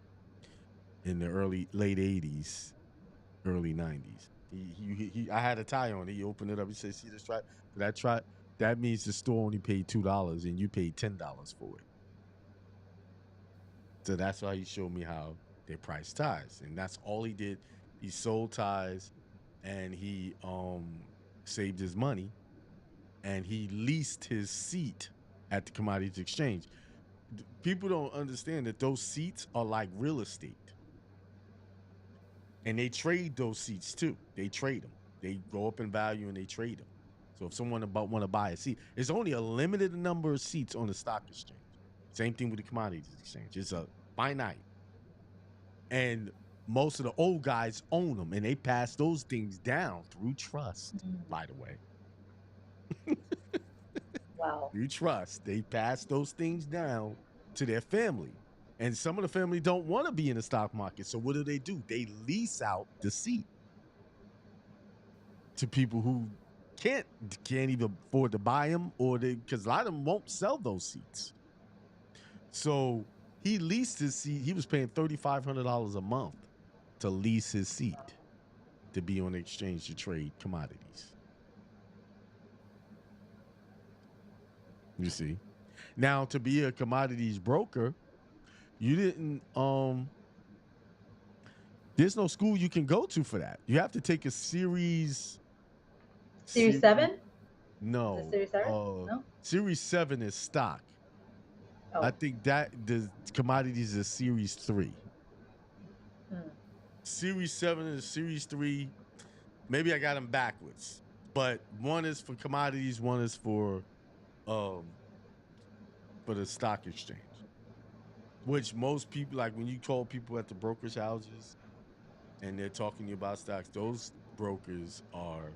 the late 80s, early 90s. I had a tie on. He opened it up. He said, "See the stripe? For that stripe, that means the store only paid $2 and you paid $10 for it." So that's why he showed me how they price ties, and that's all he did. He sold ties, and he saved his money, and he leased his seat at the commodities exchange. People don't understand that those seats are like real estate. And they trade those seats too. They trade them. They go up in value and they trade them. So if someone about want to buy a seat, it's only a limited number of seats on the stock exchange. Same thing with the commodities exchange. It's a finite. And most of the old guys own them and they pass those things down through trust, Mm. by the way. Wow. Through trust. They pass those things down to their family. And some of the family don't want to be in the stock market. So what do? They lease out the seat to people who can't can't even afford to buy them, or they because a lot of them won't sell those seats. So he leased his seat. He was paying $3,500 a month to lease his seat to be on the exchange to trade commodities. You see, now to be a commodities broker, you didn't there's no school you can go to for that. You have to take a Series series 7? Is it no. Series 7? No? Series 7 is stock. I Oh. think that the commodities is series 3. Hmm. Series 7 is series 3. Maybe I got them backwards. But one is for commodities, one is um for the stock exchange. Which most people, like when you call people at the brokerage houses and they're talking to you about stocks, those brokers are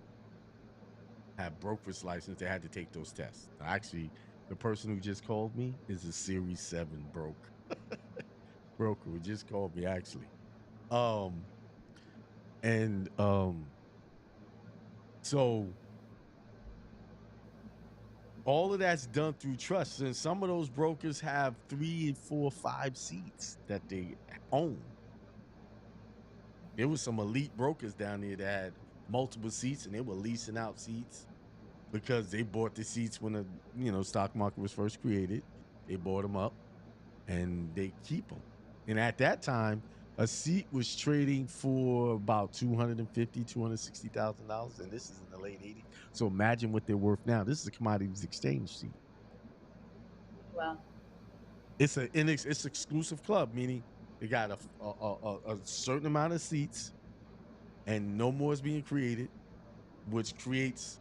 have broker's license. They had to take those tests. Actually, the person who just called me is a series 7 broker who just called me actually. Um and so all of that's done through trust. And some of those brokers have 3, 4, 5 seats that they own. There was some elite brokers down there that had multiple seats and they were leasing out seats because they bought the seats when the stock market was first created. They bought them up and they keep them. And at that time, a seat was trading for about 250, $260,000, and this is in the late 80s. So imagine what they're worth now. This is a commodities exchange seat. Wow. It's exclusive club, meaning they got a certain amount of seats, and no more is being created, which creates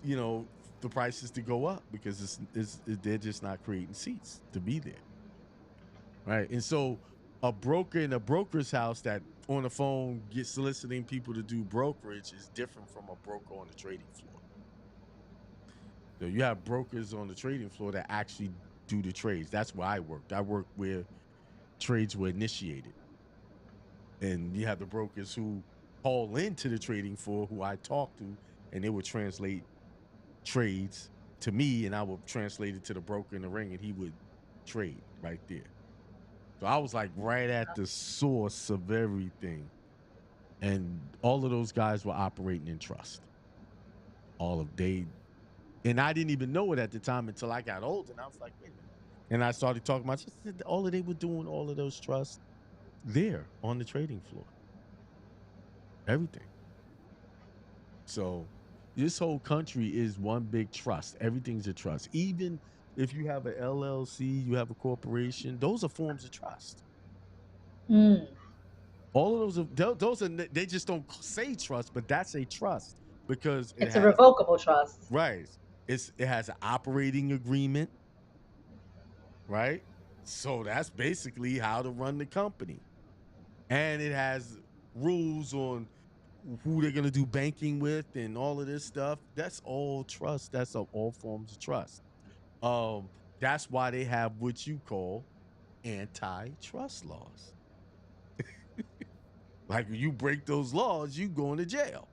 you know the prices to go up because they're just not creating seats to be there. Right. And so a broker in a broker's house that on the phone get soliciting people to do brokerage is different from a broker on the trading floor. So you have brokers on the trading floor that actually do the trades. That's where I worked. I worked where trades were initiated. And you have the brokers who call into the trading floor who I talk to, and they would translate trades to me, and I would translate it to the broker in the ring, and he would trade right there. So I was like right at the source of everything. And all of those guys were operating in trust. All of they and I didn't even know it at the time until I got older. And I was like, wait a minute. And I started talking about just all of they were doing all of those trusts there on the trading floor. Everything. So this whole country is one big trust. Everything's a trust. Even if you have an LLC, you have a corporation, those are forms of trust. Mm. All of those are they just don't say trust, but that's a trust because it It's a has revocable trust. right. It has an operating agreement, right? So that's basically how to run the company. And it has rules on who they're going to do banking with and all of this stuff. That's all trust. That's all forms of trust. That's why they have what you call antitrust laws. Like you break those laws, you go into jail.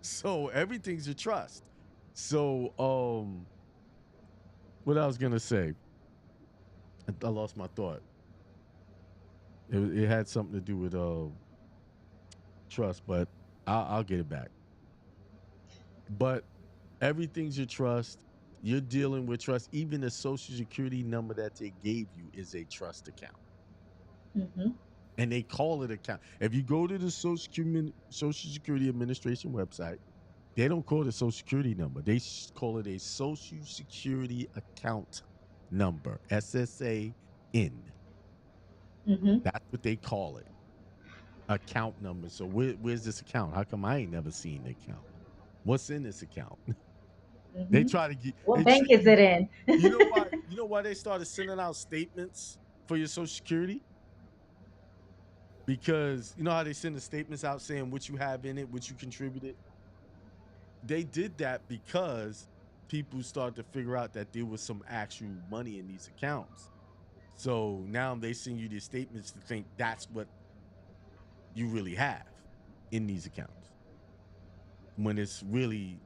So everything's a trust. So what I was gonna say, I lost my thought. It had something to do with trust, but I'll get it back. But everything's your trust. You're dealing with trust. Even the social security number that they gave you is a trust account. Hmm. And they call it account. If you go to the Social Security Administration website, they don't call it a social security number. They call it a social security account number, SSAN. Hmm. That's what they call it, account number. So where's this account? How come I ain't never seen the account? What's in this account? They Hmm. try to get What they bank trick is you. it in? You know why? You know why they started sending out statements for your social security? Because you know how they send the statements out saying what you have in it, what you contributed. They did that because people started to figure out that there was some actual money in these accounts. So now they send you these statements to think that's what you really have in these accounts. When it's really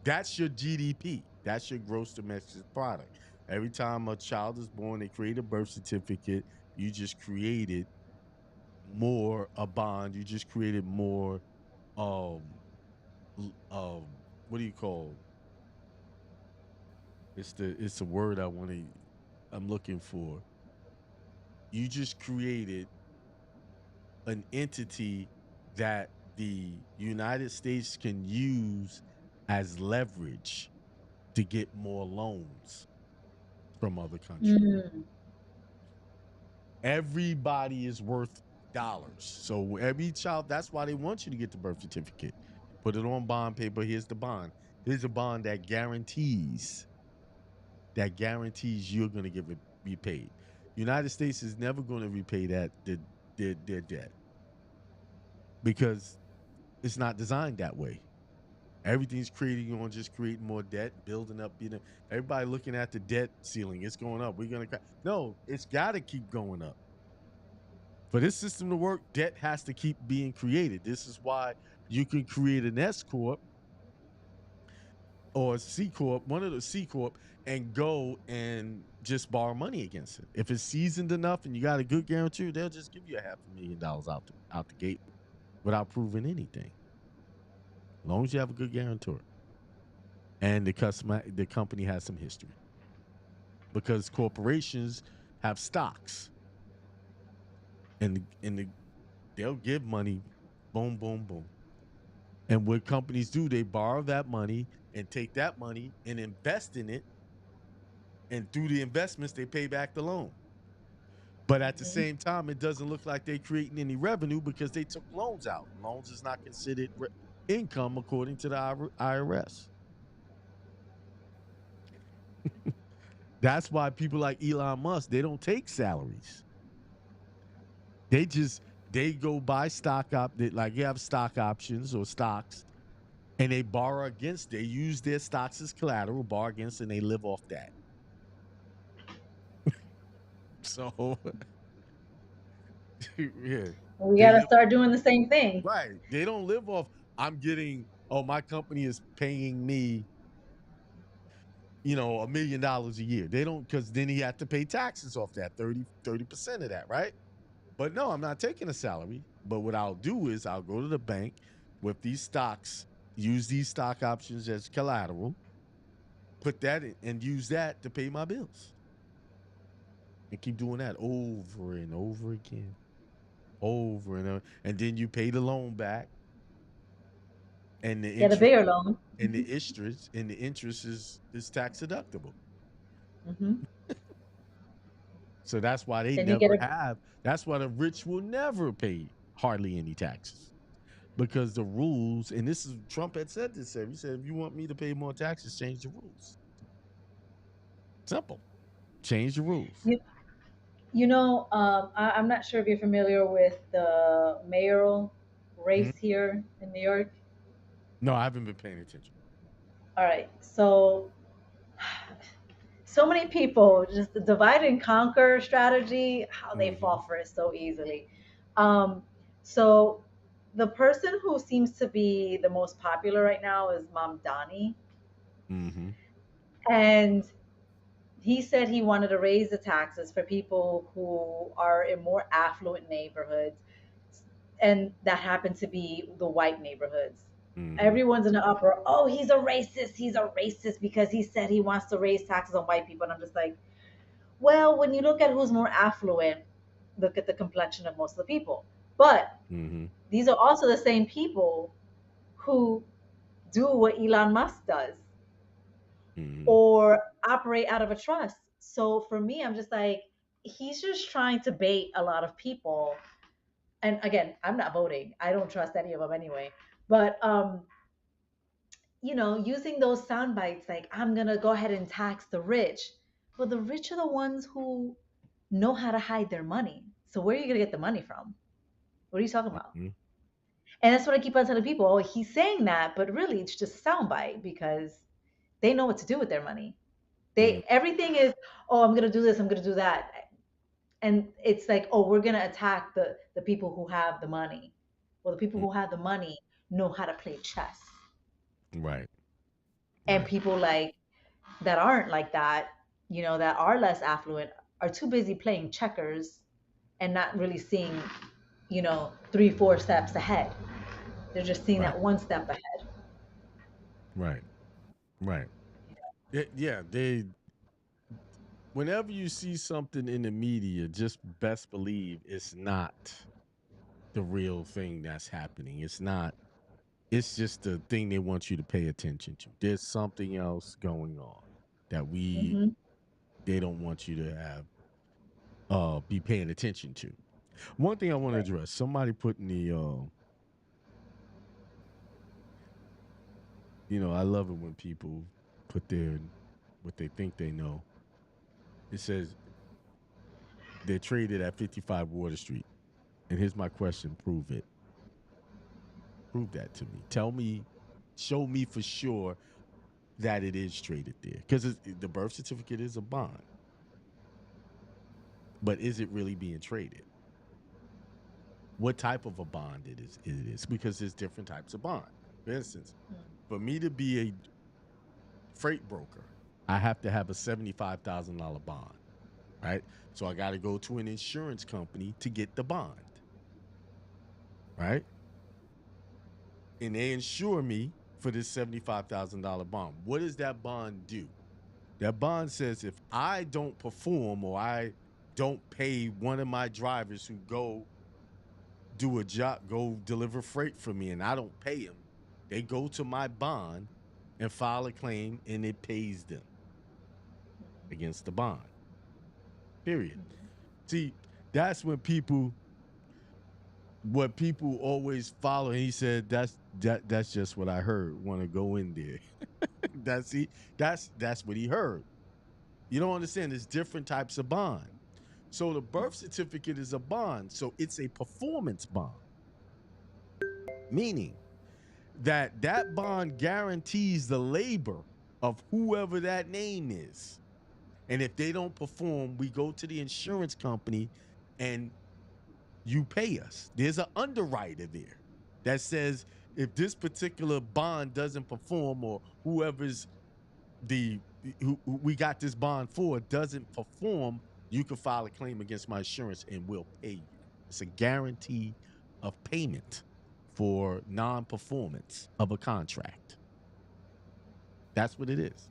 that's your GDP. That's your gross domestic product. Every time a child is born, they create a birth certificate. You just created more a bond. You just created more um what do you call it's the word I'm looking for. You just created an entity that the United States can use as leverage to get more loans from other countries. Mm. Everybody is worth dollars. So every child, that's why they want you to get the birth certificate. Put it on bond paper. Here's the bond. Here's a bond that guarantees you're going to get repaid. United States is never going to repay their debt because it's not designed that way. Everything's creating on just creating more debt, building up. Everybody looking at the debt ceiling. It's going up. We're gonna no. It's got to keep going up. For this system to work, debt has to keep being created. This is why you can create an S corp or a C corp, one of the C corp, and go and just borrow money against it. If it's seasoned enough and you got a good guarantee, they'll just give you $500,000 out the gate without proving anything. As long as you have a good guarantor and the company has some history, because corporations have stocks and they'll give money, boom, boom, boom. And what companies do, they borrow that money and take that money and invest in it. And through the investments, they pay back the loan. But at the Hmm. same time, it doesn't look like they're creating any revenue because they took loans out. Loans is not considered income according to the IRS. That's why people like Elon Musk, they don't take salaries. They just They go buy stock like you have stock options or stocks, and they borrow against. They use their stocks as collateral, borrow against, and they live off that. So yeah, We they got to live start doing the same thing. right. They don't live off. I'm getting. Oh, my company is paying me, $1 million a year. They don't, because then he had to pay taxes off that 30% of that, right? But no, I'm not taking a salary. But what I'll do is I'll go to the bank with these stocks, use these stock options as collateral, put that in, and use that to pay my bills, and keep doing that over and over again, over and over. And then you pay the loan back, and the Get a interest bigger loan. and the interest is tax deductible. Hmm. So that's why they Then you get never a have. That's why the rich will never pay hardly any taxes, because the rules. And this is Trump had said this. He said, if you want me to pay more taxes, change the rules. Simple. Change the rules. you, I'm not sure if you're familiar with the mayoral Mhm. race here in New York. No, I haven't been paying attention. All right, so many people just the divide and conquer strategy, how they Mm-hmm. fall for it so easily. Um, so the person who seems to be the most popular right now is Mom Donnie, Mm-hmm. and he said he wanted to raise the taxes for people who are in more affluent neighborhoods, and that happen to be the white neighborhoods. Mm-hmm. Everyone's in an uproar. Oh, he's a racist. He's a racist because he said he wants to raise taxes on white people. And I'm just like, well, when you look at who's more affluent, look at the complexion of most of the people. But Mm-hmm. these are also the same people who do what Elon Musk does Mm-hmm. or operate out of a trust. So for me, I'm just like, he's just trying to bait a lot of people. And again, I'm not voting. I don't trust any of them anyway. But using those sound bites like I'm gonna go ahead and tax the rich. Well, the rich are the ones who know how to hide their money. So where are you gonna get the money from? What are you talking about? Mm-hmm. And that's what I keep on telling people. Oh, he's saying that, but really it's just a soundbite because they know what to do with their money. Mm-hmm. Everything is, oh, I'm gonna do this, I'm gonna do that. And it's like, oh, we're gonna attack the people who have the money. Well, the people who have the money know how to play chess. Right. And Right. people like that aren't like that, that are less affluent, are too busy playing checkers and not really seeing, 3, 4 steps ahead. They're just seeing Right. that one step ahead. Right. Right. Yeah. They. Whenever you see something in the media, just best believe it's not the real thing that's happening. It's not. It's just the thing they want you to pay attention to. There's something else going on that Hmm. they don't want you to have be paying attention to. One thing I want to Right. address, somebody put in the I love it when people put their what they think they know. It says they're traded at 55 Water Street. And here's my question, prove it. Prove that to me. Tell me, show me for sure that it is traded there. Because the birth certificate is a bond. But is it really being traded? What type of a bond it is? Because there's different types of bond. For instance, for me to be a freight broker, I have to have a $75,000 bond, right? So I got to go to an insurance company to get the bond, right? And they insure me for this $75,000 bond. What does that bond do? That bond says if I don't perform or I don't pay one of my drivers who go do a job, go deliver freight for me, and I don't pay them, they go to my bond and file a claim and it pays them against the bond. Period. See, that's when what people always follow. And he said, that's just what I heard. Want to go in there. That's what he heard. You don't understand. There's different types of bond. So the birth certificate is a bond. So it's a performance bond, meaning that that bond guarantees the labor of whoever that name is. And if they don't perform, we go to the insurance company and you pay us. There's an underwriter there that says if this particular bond doesn't perform, or whoever's the who we got this bond for doesn't perform, you can file a claim against my insurance and we'll pay you. It's a guarantee of payment for non-performance of a contract. That's what it is.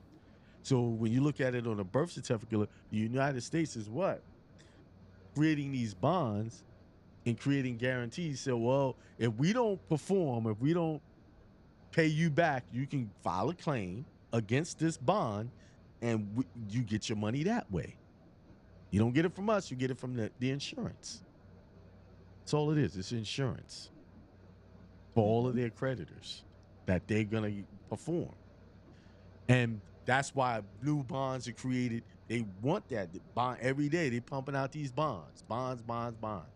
So when you look at it on a birth certificate, the United States is what? Creating these bonds and creating guarantees. So, well, if we don't perform, if we don't pay you back, you can file a claim against this bond and you get your money that way. You don't get it from us, you get it from the insurance. That's all it is. It's insurance for all of Mm-hmm. their creditors that they're going to perform. And that's why new bonds are created. They want that bond every day. They're pumping out these bonds, bonds, bonds, bonds.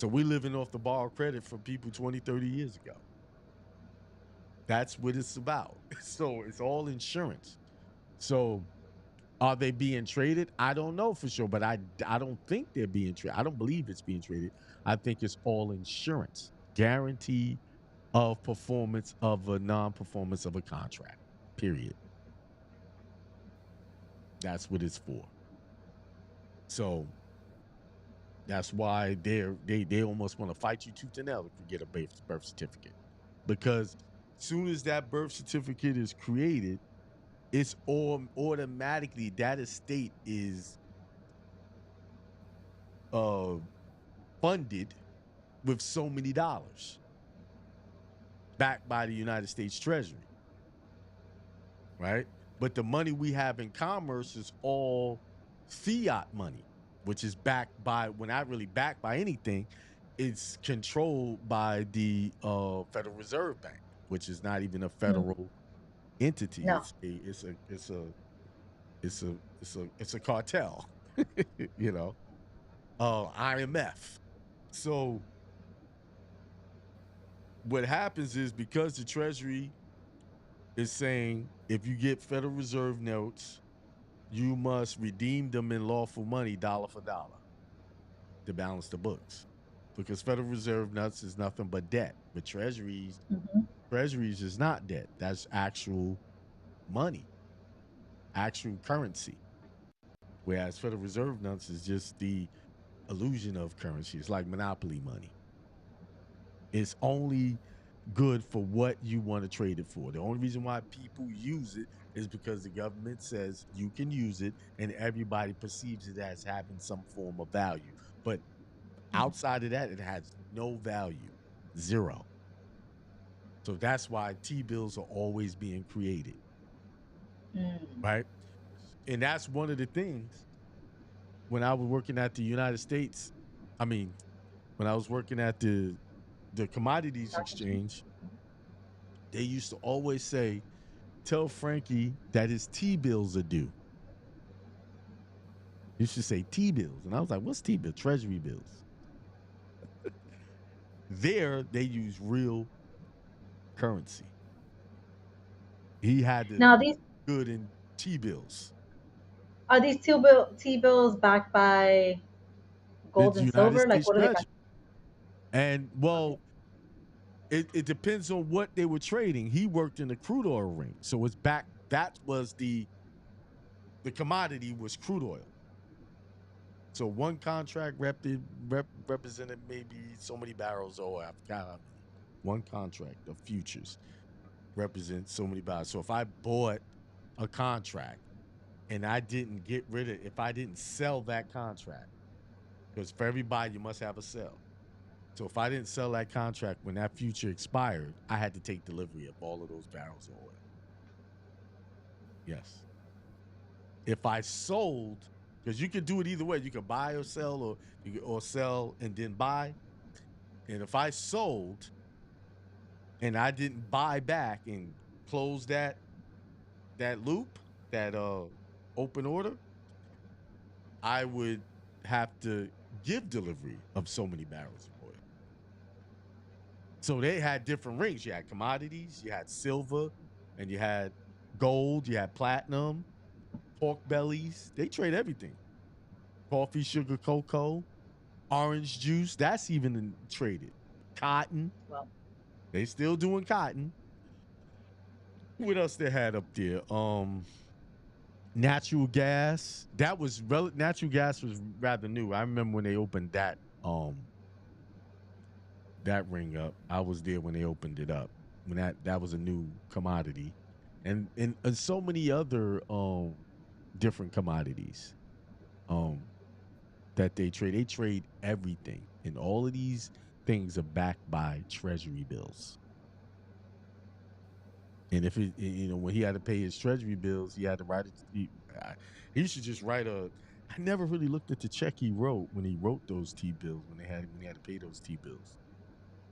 So we're living off the borrowed credit from people 20, 30 years ago. That's what it's about. So it's all insurance. So are they being traded? I don't know for sure, but I don't think they're being traded. I don't believe it's being traded. I think it's all insurance, guarantee of performance of a non-performance of a contract. Period. That's what it's for. So that's why they almost want to fight you tooth and nail if you get a birth certificate, because soon as that birth certificate is created, it's all automatically that estate is uh funded with so many dollars backed by the United States Treasury, right? But the money we have in commerce is all fiat money, which is backed by, when not really backed by anything, it's controlled by the Federal Reserve Bank, which is not even a Mm. federal entity. No. It's a cartel, you know. IMF. So what happens is, because the Treasury is saying if you get Federal Reserve notes, you must redeem them in lawful money, dollar for dollar, to balance the books. Because Federal Reserve notes is nothing but debt. But Mm-hmm. treasuries is not debt. That's actual money, actual currency. Whereas Federal Reserve notes is just the illusion of currency. It's like monopoly money. It's only good for what you want to trade it for. The only reason why people use it is because the government says you can use it and everybody perceives it as having some form of value. But outside of that, it has no value, zero. So that's why T bills are always being created, Mm. right? And that's one of the things when I was working at the United States. I mean, when I was working at the commodities Stock exchange. exchange, they used to always say, tell Frankie that his T bills are due. You should say T bills. And I was like, what's T bill? Treasury bills. There, they use real currency. He had to Now these good in T bills. are these T bills backed by gold It's and United silver? Like States what are they Treasury. backed? And Okay. well, it depends on what they were trading. He worked in the crude oil ring. So it's back. That was the commodity was crude oil. So one contract represented maybe so many barrels, or I forgot how many. One contract of futures represents so many barrels. So if I bought a contract and I didn't get rid of, if I didn't sell that contract, because for every buy you must have a sell. So if I didn't sell that contract when that future expired, I had to take delivery of all of those barrels of oil. Yes. If I sold, because you can do it either way, you can buy or sell, or or sell and then buy. And if I sold and I didn't buy back and close that loop, that open order, I would have to give delivery of so many barrels of oil. So they had different rings. You had commodities, you had silver, and you had gold, you had platinum, pork bellies. They trade everything. Coffee, sugar, cocoa, orange juice. That's even traded. Cotton. Well, They still doing cotton. What else they had up there? Natural gas. Natural gas was rather new. I remember when they opened that ring up. I was there when they opened it up. When that was a new commodity. And so many other different commodities um that they trade. They trade everything. And all of these things are backed by treasury bills. And if when he had to pay his treasury bills, he had to write it. He should just write a. I never really looked at the check he wrote when he wrote those T bills when he had to pay those T bills.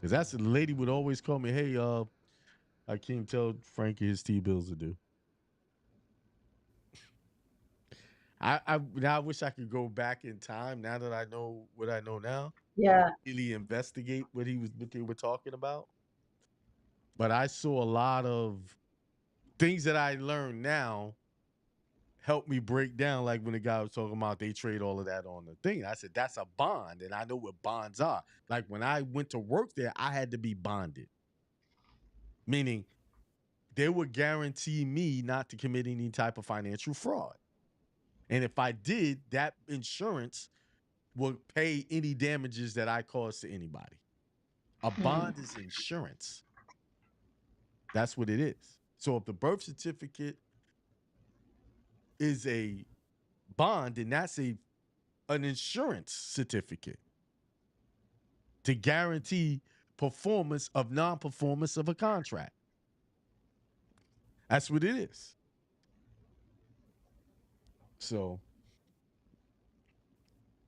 Because that's the lady would always call me, hey, I can't tell Frankie his T bills are due. Now I wish I could go back in time. Now that I know what I know now, yeah. really investigate what they were talking about. But I saw a lot of things that I learned now help me break down, like when the guy was talking about they trade all of that on the thing. I said, that's a bond, and I know what bonds are. Like when I went to work there, I had to be bonded, meaning they would guarantee me not to commit any type of financial fraud. And if I did, that insurance will pay any damages that I cause to anybody. A Hmm. bond is insurance. That's what it is. So if the birth certificate is a bond, then that's an insurance certificate to guarantee performance of non-performance of a contract. That's what it is. So,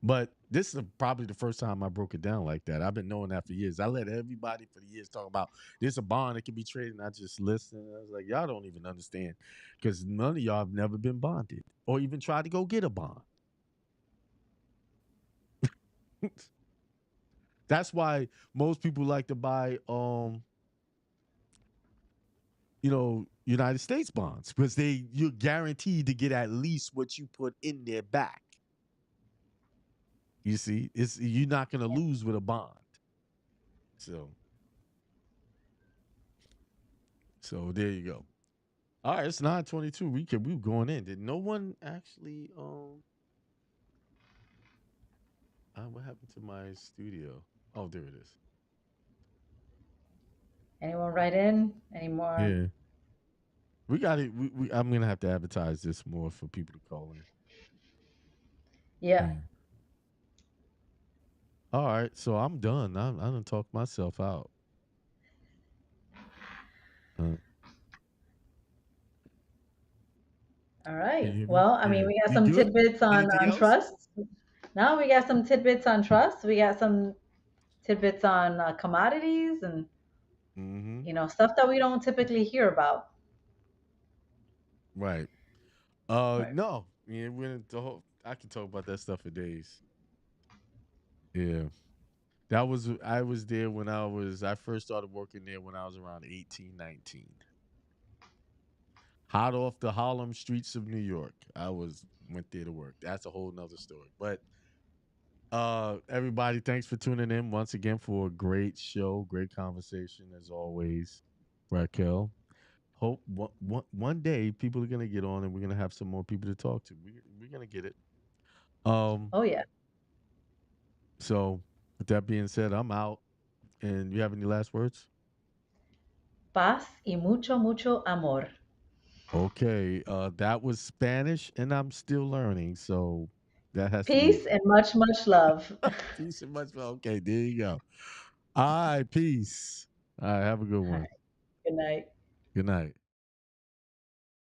but this is probably the first time I broke it down like that. I've been knowing that for years. I let everybody for the years talk about there's a bond that can be traded, and I just listen. I was like, y'all don't even understand because none of y'all have never been bonded or even tried to go get a bond. That's why most people like to buy United States bonds because you're guaranteed to get at least what you put in there back. You see, you're not going to lose with a bond. So, so there you go. All right, it's 9:22. We going in. Did no one actually what happened to my studio? Oh, there it is. Anyone write in? Any more? Yeah. We got it. I'm gonna have to advertise this more for people to call in. Yeah. Yeah. All right, so I'm done. I done talked myself out. Uh, All can you right. hear me? Well, I mean, Yeah. we got We some good? tidbits Anything on else? trust. Now we got some tidbits on trust. We got some tidbits on commodities and Mm-hmm. stuff that we don't typically hear about. Right. Right. No. Yeah, I can talk about that stuff for days. Yeah. I was there when I first started working there when I was around 18, 19. Hot off the Harlem streets of New York. Went there to work. That's a whole nother story. But everybody, thanks for tuning in once again for a great show, great conversation as always. Raquel. Hope one day people are gonna get on and we're gonna have some more people to talk to. We're gonna get it. Um, Oh yeah. so with that being said, I'm out. And you have any last words? Paz y mucho, mucho amor. Okay, that was Spanish, and I'm still learning, so that has to be Peace and much, much love. peace and much. Okay, there you go. All right, peace. All right, have a good All one. right. Good night. Good night.